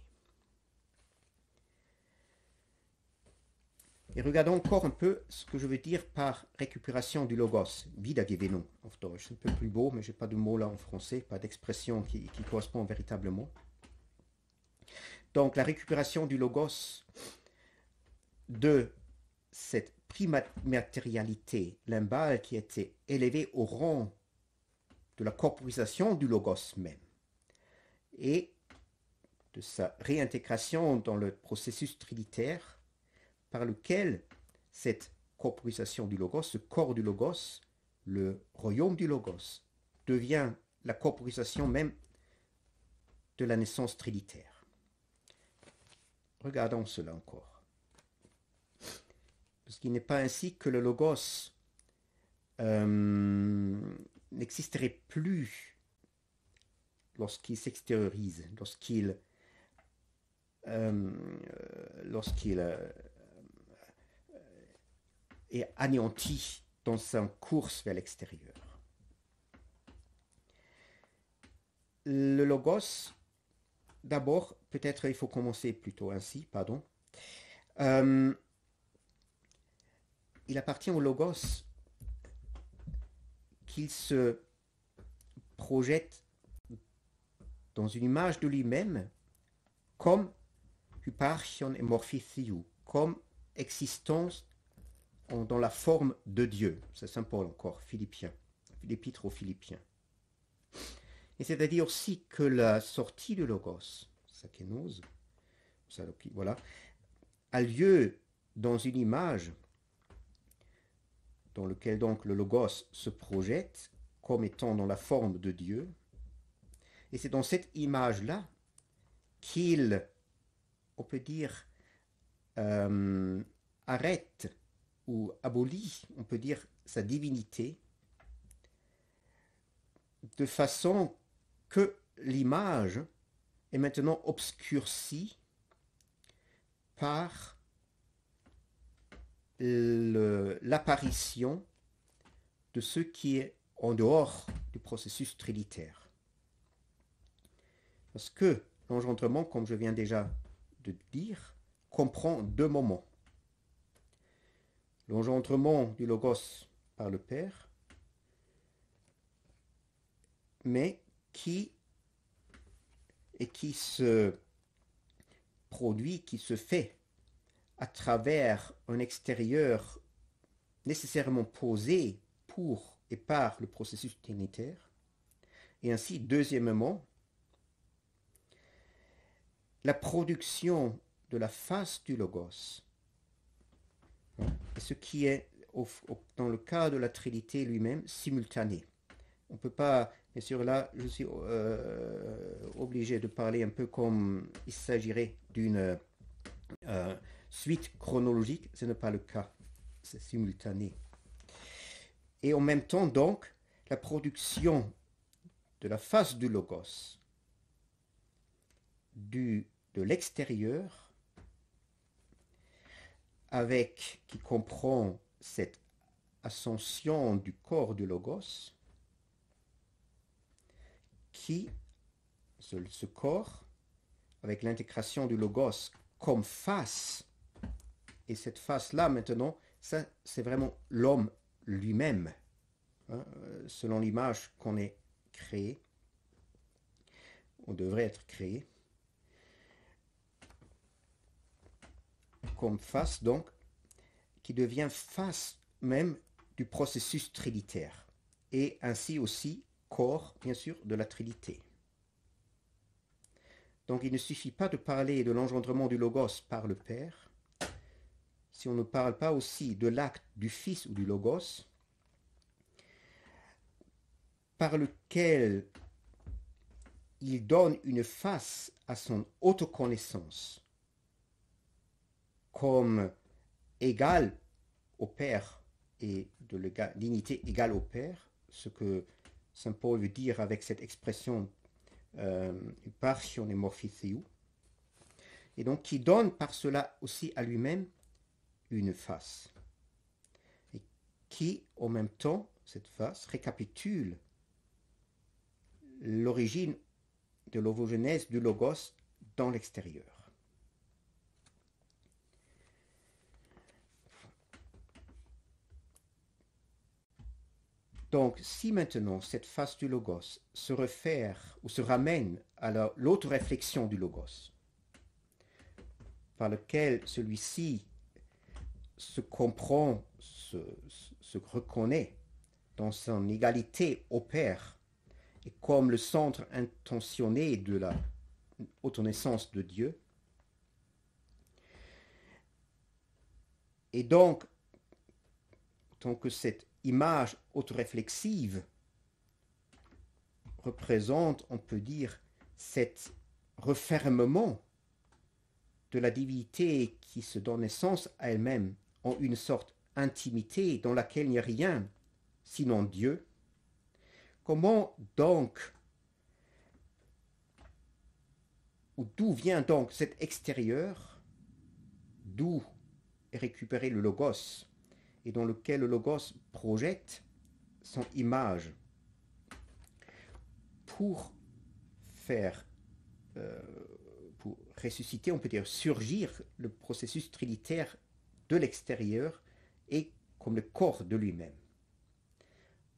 Et regardons encore un peu ce que je veux dire par récupération du logos. Wiedergewinnung auf Deutsch. C'est un peu plus beau, mais je n'ai pas de mot là en français, pas d'expression qui correspond véritablement. Donc la récupération du logos de cette primatérialité limbale qui était élevée au rang de la corporisation du logos même et de sa réintégration dans le processus trinitaire par lequel cette corporisation du logos, ce corps du logos, le royaume du logos, devient la corporisation même de la naissance trinitaire. Regardons cela encore. Parce qu'il n'est pas ainsi que le logos n'existerait plus lorsqu'il s'extériorise, lorsqu'il est anéanti dans sa course vers l'extérieur. Le logos, d'abord, peut-être il faut commencer plutôt ainsi, pardon. Il appartient au logos qu'il se projette dans une image de lui-même comme hyparchion et morphithiou, comme existence dans la forme de Dieu. C'est Saint Paul encore, l'épître aux Philippiens. Et c'est-à-dire aussi que la sortie du logos, sakénose, voilà, a lieu dans une image dans laquelle donc le logos se projette comme étant dans la forme de Dieu. Et c'est dans cette image-là qu'il, on peut dire, arrête ou abolit, on peut dire, sa divinité, de façon que l'image est maintenant obscurcie par l'apparition de ce qui est en dehors du processus trinitaire. Parce que l'engendrement, comme je viens déjà de dire, comprend deux moments. L'engendrement du Logos par le Père, mais qui se produit, qui se fait à travers un extérieur nécessairement posé pour et par le processus trinitaire. Et ainsi, deuxièmement, la production de la face du Logos, ce qui est, dans le cas de la Trinité lui-même, simultané. On ne peut pas, bien sûr, là, je suis obligé de parler un peu comme il s'agirait d'une suite chronologique. Ce n'est pas le cas, c'est simultané. Et en même temps, donc, la production de la face du Logos, de l'extérieur, qui comprend cette ascension du corps du Logos, ce corps, avec l'intégration du Logos comme face, et cette face-là, maintenant, ça, c'est vraiment l'homme lui-même, hein, selon l'image qu'on est créé, on devrait être créé, comme face, donc, qui devient face même du processus trinitaire, et ainsi aussi corps, bien sûr, de la Trinité. Donc il ne suffit pas de parler de l'engendrement du Logos par le Père, si on ne parle pas aussi de l'acte du Fils ou du Logos, par lequel il donne une face à son autoconnaissance, comme égal au Père et de l'unité égale au Père, ce que Saint Paul veut dire avec cette expression partione morphitheu, et donc qui donne par cela aussi à lui-même une face, et qui en même temps, cette face, récapitule l'origine de l'ovogenèse du Logos dans l'extérieur. Donc, si maintenant cette face du Logos se réfère ou se ramène à l'autre réflexion du Logos, par lequel celui-ci se comprend, se reconnaît dans son égalité au Père, et comme le centre intentionné de la autonaissance de Dieu, et donc, tant que cette image autoréflexive représente, on peut dire, cet refermement de la divinité qui se donne naissance à elle-même en une sorte d'intimité dans laquelle il n'y a rien sinon Dieu. Comment donc, ou d'où vient donc cet extérieur, d'où est récupéré le Logos, et dans lequel le Logos projette son image pour faire, pour ressusciter, on peut dire surgir le processus trinitaire de l'extérieur et comme le corps de lui-même.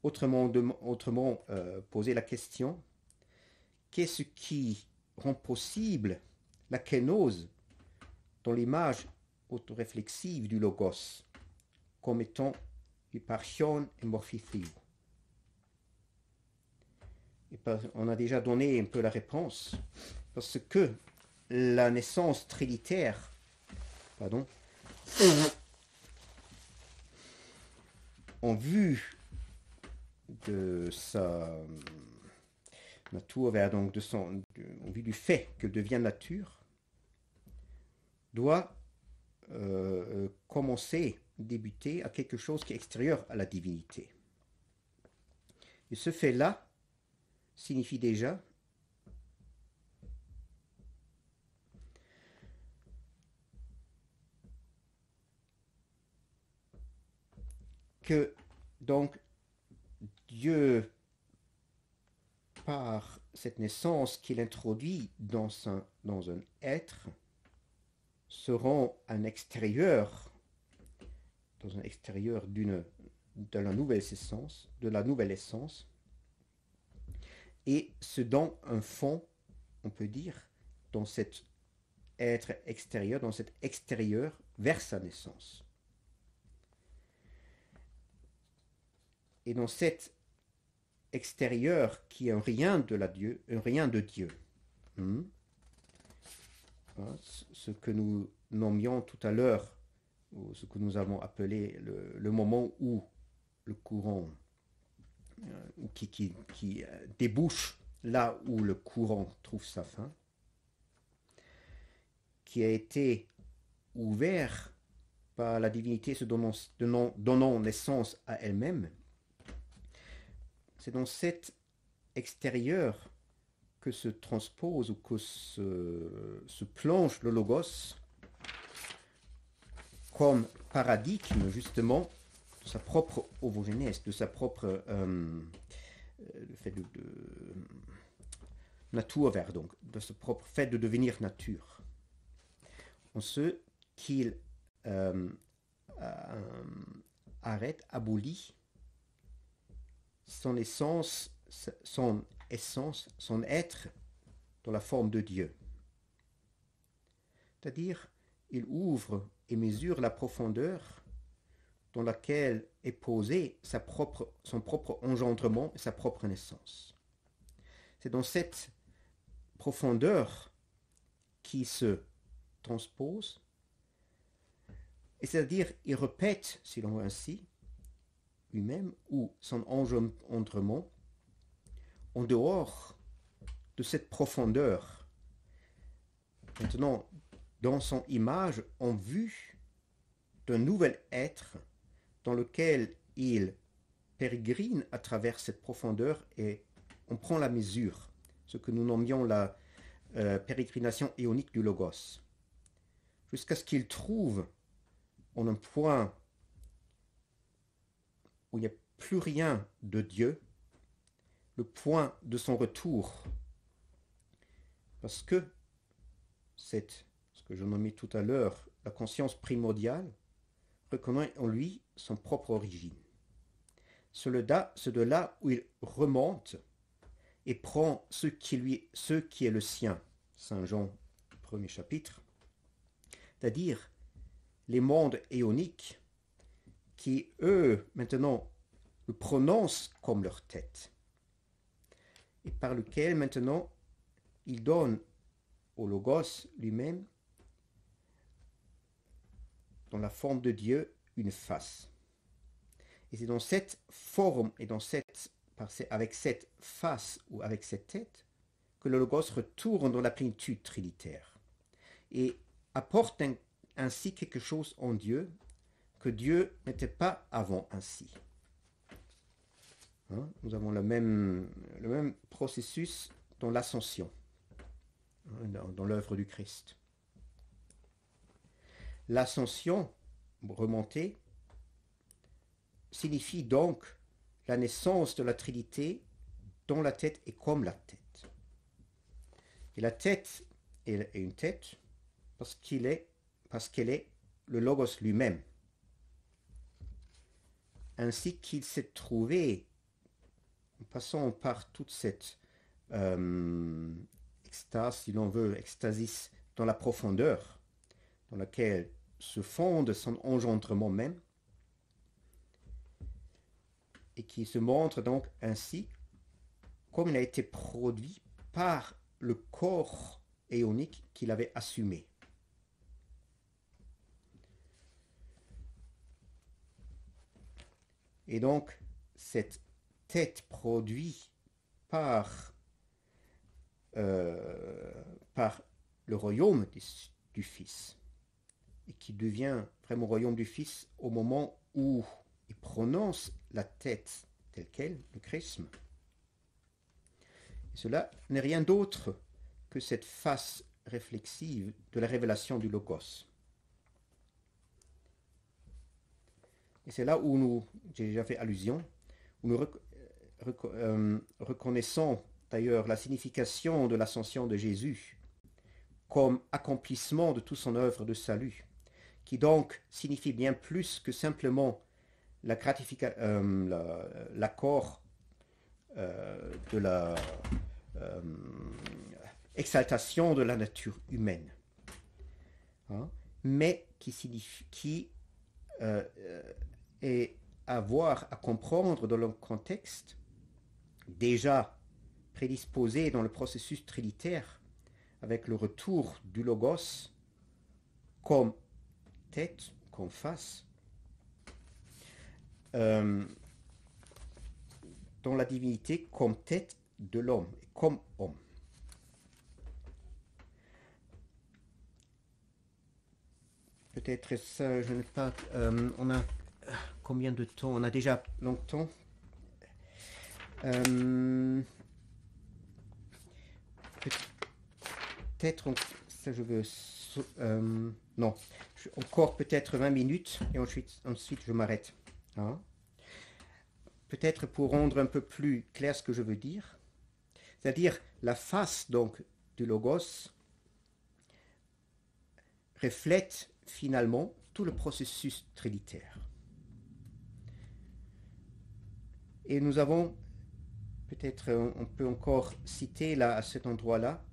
Autrement poser la question, qu'est-ce qui rend possible la kénose dans l'image autoréflexive du Logos comme étant hyparchion et morphitheu? On a déjà donné un peu la réponse, parce que la naissance trinitaire, en vue de sa nature, donc en vue du fait que devient nature, doit débuter à quelque chose qui est extérieur à la divinité. Et ce fait-là signifie déjà que donc Dieu, par cette naissance qu'il introduit dans un être, seront un extérieur, dans un extérieur de la nouvelle essence, et ce dans un fond, on peut dire, dans cet être extérieur, dans cet extérieur vers sa naissance. Et dans cet extérieur qui est un rien de Dieu, ce que nous nommions tout à l'heure, ou ce que nous avons appelé le moment où le courant qui débouche là où le courant trouve sa fin, qui a été ouvert par la divinité se donnant naissance à elle-même. C'est dans cet extérieur que se transpose ou que se plonge le logos comme paradigme justement de sa propre ovogénèse, de sa propre le fait de Naturwerdung, de ce propre fait de devenir nature. En ce qu'il abolit son essence, son être dans la forme de Dieu. C'est-à-dire, il ouvre et mesure la profondeur dans laquelle est posé son propre engendrement et sa propre naissance. C'est dans cette profondeur qui se transpose, et c'est-à-dire il répète, si l'on veut ainsi, lui-même ou son engendrement en dehors de cette profondeur, maintenant dans son image en vue d'un nouvel être dans lequel il pérégrine à travers cette profondeur et on prend la mesure, ce que nous nommions la pérégrination éonique du Logos, jusqu'à ce qu'il trouve en un point où il n'y a plus rien de Dieu, le point de son retour. Parce que ce que je nommais tout à l'heure, la conscience primordiale, reconnaît en lui son propre origine. C'est de là où il remonte et prend ce qui est le sien. Saint Jean, premier chapitre. C'est-à-dire les mondes éoniques qui, eux, maintenant, le prononcent comme leur tête. Et par lequel, maintenant, il donne au Logos lui-même, dans la forme de Dieu, une face. Et c'est dans cette forme et avec cette face ou avec cette tête que le Logos retourne dans la plénitude trinitaire et apporte ainsi quelque chose en Dieu que Dieu n'était pas avant ainsi. Nous avons le même processus dans l'ascension, dans l'œuvre du Christ. L'ascension, remontée, signifie donc la naissance de la Trinité dont la tête est comme la tête. Et la tête est une tête parce qu'elle est le Logos lui-même. Ainsi qu'il s'est trouvé, en passant par toute cette extase, si l'on veut, extasis dans la profondeur, dans laquelle se fonde son engendrement même, et qui se montre donc ainsi comme il a été produit par le corps éonique qu'il avait assumé. Et donc, cette tête produite par le royaume du Fils, et qui devient vraiment royaume du Fils au moment où il prononce la tête telle qu'elle, le chrisme. Et cela n'est rien d'autre que cette face réflexive de la révélation du Logos. Et c'est là où j'ai déjà fait allusion, où nous reconnaissons d'ailleurs la signification de l'ascension de Jésus comme accomplissement de toute son œuvre de salut, qui donc signifie bien plus que simplement l'accord de la exaltation de la nature humaine, hein, mais qui est à voir, à comprendre dans le contexte déjà prédisposé dans le processus trinitaire avec le retour du Logos comme tête, comme face, dans la divinité comme tête de l'homme, comme homme. Peut-être ça, je n'ai pas... on a combien de temps? On a déjà longtemps. Peut-être, ça je veux... non, encore peut-être 20 minutes et ensuite je m'arrête. Hein? Peut-être pour rendre un peu plus clair ce que je veux dire. C'est-à-dire la face donc du Logos reflète finalement tout le processus trinitaire. Et nous avons, peut-être on peut encore citer là, à cet endroit-là,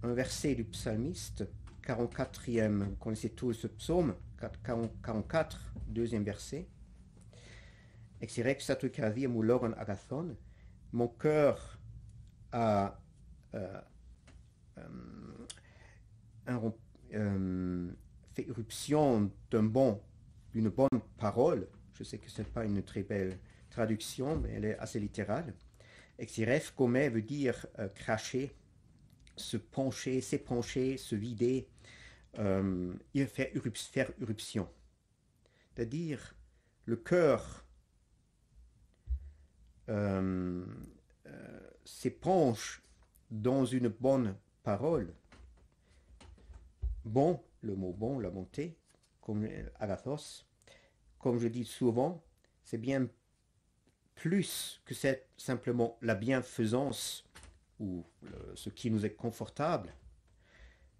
un verset du psalmiste, 44e, vous connaissez tous ce psaume, 44, deuxième verset. Exirek satukavi mouloron agathon, mon cœur a fait irruption d'une bonne parole. Je sais que ce n'est pas une très belle traduction, mais elle est assez littérale. Exiref, gomé veut dire cracher, se pencher, s'épancher, se vider, faire irruption. C'est-à-dire, le cœur s'épanche dans une bonne parole. Bon, le mot bon, la bonté, comme agathos, comme je dis souvent, c'est bien plus que c'est simplement la bienfaisance ou ce qui nous est confortable,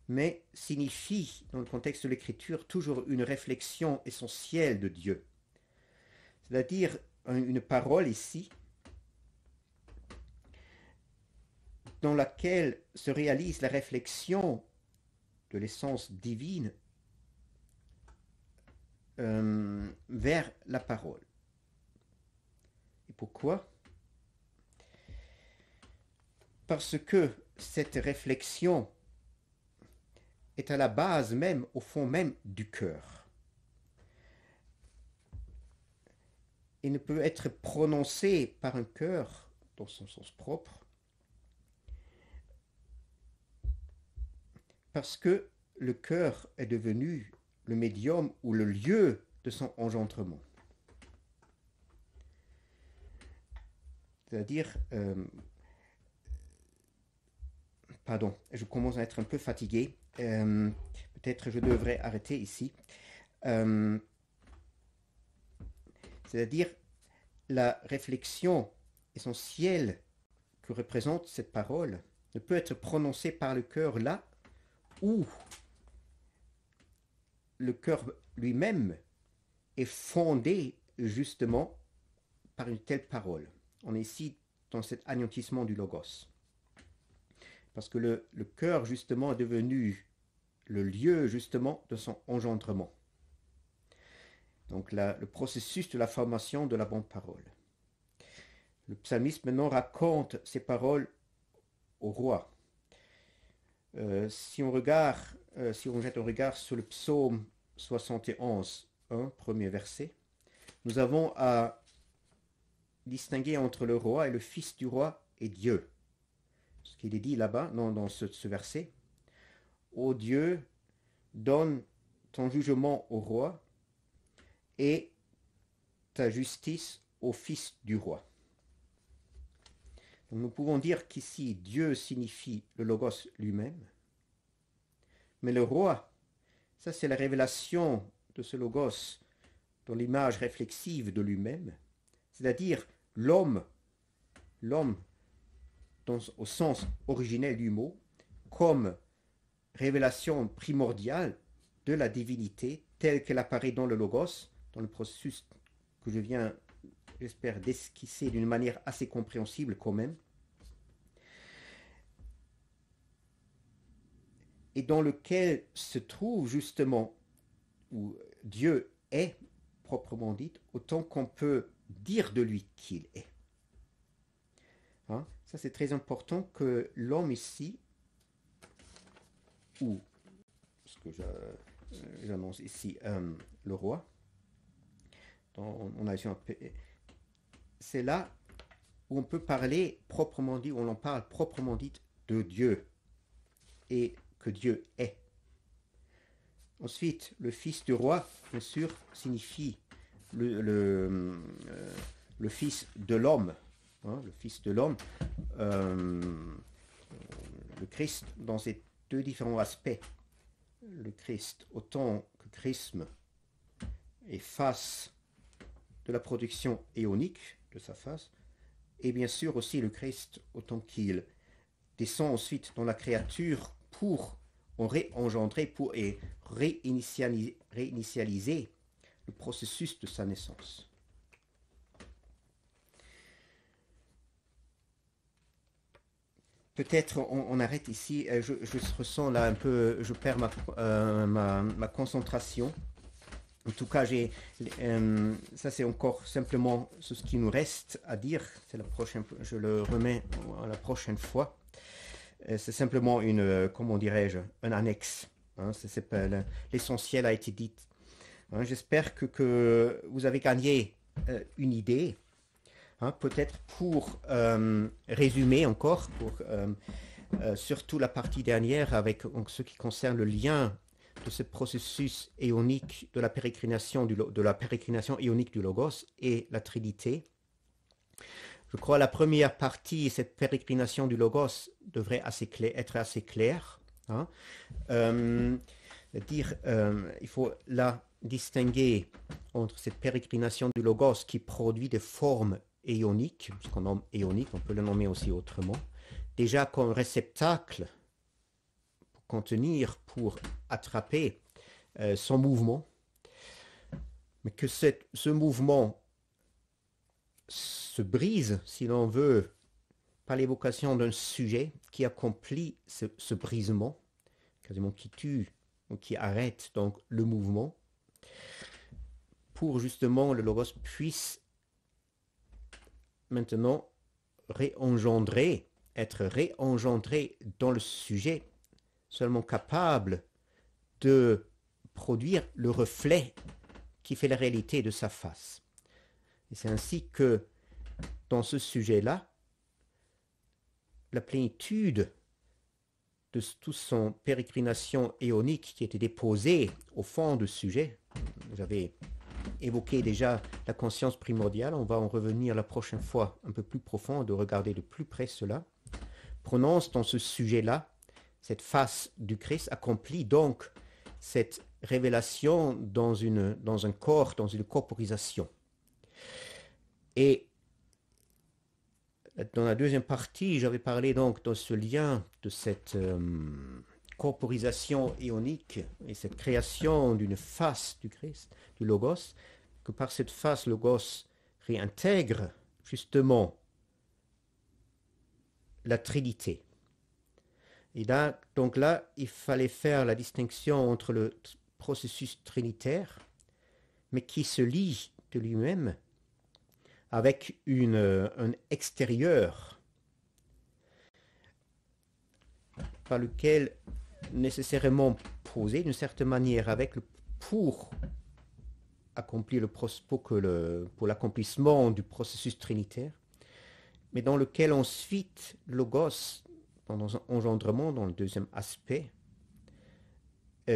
mais signifie, dans le contexte de l'écriture, toujours une réflexion essentielle de Dieu. C'est-à-dire une parole ici, dans laquelle se réalise la réflexion de l'essence divine vers la parole. Et pourquoi? Parce que cette réflexion est à la base même, au fond même du cœur. Et ne peut être prononcée par un cœur dans son sens propre parce que le cœur est devenu le médium ou le lieu de son engendrement. C'est-à-dire, pardon, je commence à être un peu fatigué. Peut-être je devrais arrêter ici. C'est-à-dire, la réflexion essentielle que représente cette parole ne peut être prononcée par le cœur là où le cœur lui-même est fondé justement par une telle parole. On est ici dans cet anéantissement du logos. Parce que le cœur justement est devenu le lieu justement de son engendrement. Donc le processus de la formation de la bonne parole. Le psalmiste maintenant raconte ces paroles au roi. Si on jette un regard sur le psaume 71, 1, premier verset, nous avons à distinguer entre le roi et le fils du roi et Dieu. Ce qu'il est dit là-bas, dans ce verset. Ô Dieu, donne ton jugement au roi et ta justice au fils du roi. Donc nous pouvons dire qu'ici, Dieu signifie le Logos lui-même, mais le roi, ça c'est la révélation de ce Logos dans l'image réflexive de lui-même, c'est-à-dire l'homme au sens originel du mot, comme révélation primordiale de la divinité telle qu'elle apparaît dans le Logos, dans le processus que je viens, j'espère, d'esquisser d'une manière assez compréhensible quand même, et dans lequel se trouve justement où Dieu est proprement dit, autant qu'on peut dire de lui qu'il est. Hein? Ça c'est très important que l'homme ici, ou ce que j'annonce ici, le roi, c'est là où on peut parler proprement dit, où on en parle proprement dit de Dieu et que Dieu est. Ensuite, le fils du roi, bien sûr, signifie le fils de l'homme, hein, le fils de l'homme, le Christ dans ses deux différents aspects. Le Christ, autant que chrisme, est face de la production éonique de sa face, et bien sûr aussi le Christ, autant qu'il descend ensuite dans la créature pour en réengendrer, pour réinitialiser le processus de sa naissance. Peut-être on arrête ici, je ressens là un peu, je perds ma concentration. En tout cas, ça c'est encore simplement ce qui nous reste à dire. C'est la prochaine, je le remets à la prochaine fois. C'est simplement une, comment dirais-je, un annexe. Hein, l'essentiel a été dit. Hein, j'espère que vous avez gagné une idée. Hein, peut-être pour résumer encore, pour surtout la partie dernière avec ce qui concerne le lien de ce processus éonique de la pérégrination éonique du Logos et la Trinité. Je crois la première partie, cette pérégrination du Logos, devrait être assez claire. Hein. Il faut là distinguer entre cette pérégrination du Logos qui produit des formes éoniques, ce qu'on nomme éonique, on peut le nommer aussi autrement, déjà comme réceptacle pour contenir, pour attraper son mouvement, mais que ce mouvement se brise, si l'on veut, par l'évocation d'un sujet qui accomplit ce brisement, quasiment qui tue ou qui arrête donc le mouvement, pour justement le Logos puisse maintenant être réengendré dans le sujet, seulement capable de produire le reflet qui fait la réalité de sa face. Et c'est ainsi que dans ce sujet-là, la plénitude de toute son pérégrination éonique qui était déposée au fond du sujet, j'avais évoqué déjà la conscience primordiale, on va en revenir la prochaine fois un peu plus profond, de regarder de plus près cela, prononce dans ce sujet-là, cette face du Christ accomplit donc cette révélation dans un corps, dans une corporisation. Et dans la deuxième partie, j'avais parlé donc de ce lien, de cette corporisation éonique et cette création d'une face du Christ, du Logos, que par cette face, Logos réintègre justement la Trinité. Et là, donc là, il fallait faire la distinction entre le processus trinitaire, mais qui se lie de lui-même avec un extérieur par lequel nécessairement posé d'une certaine manière pour accomplir pour l'accomplissement du processus trinitaire, mais dans lequel ensuite Logos, pendant son engendrement, dans le deuxième aspect,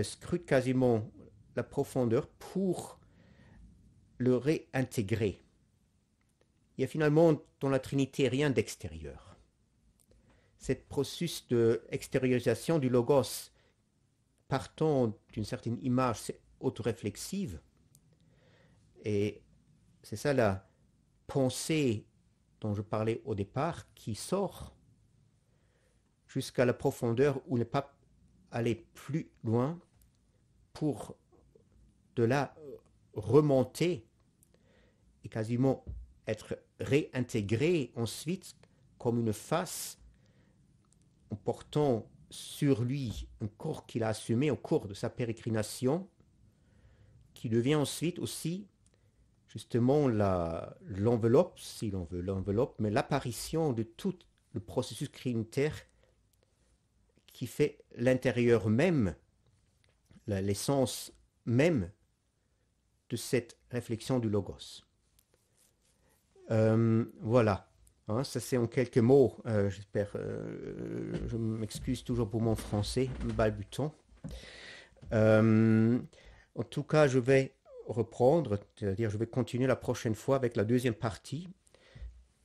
scrute quasiment la profondeur pour le réintégrer. Il y a finalement dans la Trinité rien d'extérieur. Cet processus d'extériorisation du Logos, partant d'une certaine image autoréflexive, et c'est ça la pensée dont je parlais au départ, qui sort jusqu'à la profondeur où n'est pas aller plus loin pour de là remonter et quasiment être réintégré ensuite comme une face en portant sur lui un corps qu'il a assumé au cours de sa pérégrination, qui devient ensuite aussi justement l'enveloppe, si l'on veut l'enveloppe, mais l'apparition de tout le processus trinitaire qui fait l'intérieur même, l'essence même de cette réflexion du Logos. Voilà, hein, ça c'est en quelques mots, j'espère, je m'excuse toujours pour mon français balbutant. En tout cas, je vais reprendre, c'est-à-dire je vais continuer la prochaine fois avec la deuxième partie,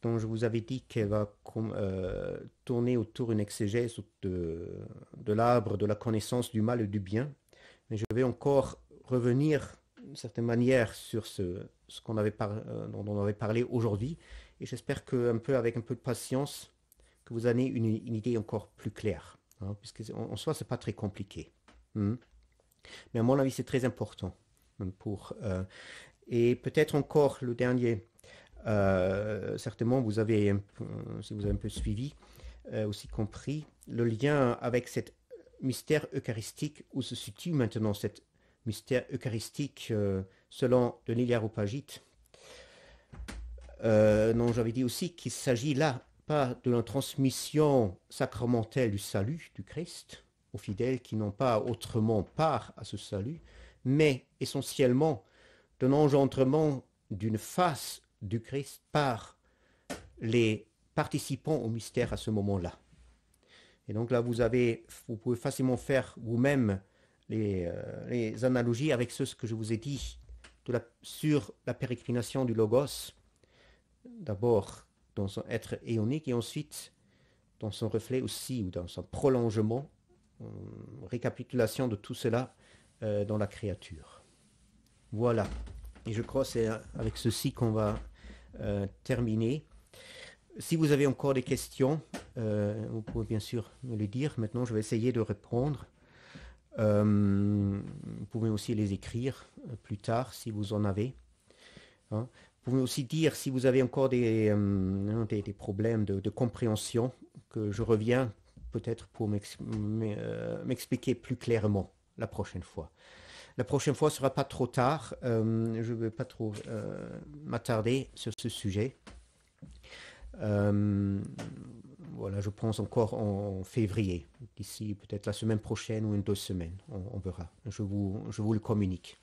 dont je vous avais dit qu'elle va tourner autour d'une exégèse de l'arbre de la connaissance du mal et du bien. Mais je vais encore revenir d'une certaine manière sur ce dont on avait parlé aujourd'hui. Et j'espère qu'avec un peu de patience, que vous avez une idée encore plus claire. Hein, puisque en soi, ce n'est pas très compliqué. Mais à mon avis, c'est très important. Et peut-être encore le dernier. Certainement, si vous avez un peu suivi, aussi compris, le lien avec cet mystère eucharistique, où se situe maintenant cet mystère eucharistique selon Denis l'Aréopagite. Non, j'avais dit aussi qu'il s'agit là pas de la transmission sacramentelle du salut du Christ aux fidèles qui n'ont pas autrement part à ce salut, mais essentiellement d'un engendrement d'une face du Christ par les participants au mystère à ce moment-là. Et donc là, vous pouvez facilement faire vous-même les analogies avec ce que je vous ai dit sur la pérégrination du Logos, d'abord dans son être éonique et ensuite dans son reflet aussi, ou dans son prolongement, récapitulation de tout cela dans la créature. Voilà. Et je crois que c'est avec ceci qu'on va terminer. Si vous avez encore des questions, vous pouvez bien sûr me le dire. Maintenant, je vais essayer de répondre. Vous pouvez aussi les écrire plus tard si vous en avez. Hein. Vous pouvez aussi dire si vous avez encore des problèmes de compréhension, que je reviens peut-être pour m'expliquer plus clairement la prochaine fois. La prochaine fois ne sera pas trop tard. Je ne vais pas trop m'attarder sur ce sujet. Voilà, je pense encore en février, d'ici peut-être la semaine prochaine ou une 2 semaines. On verra. Je vous le communique.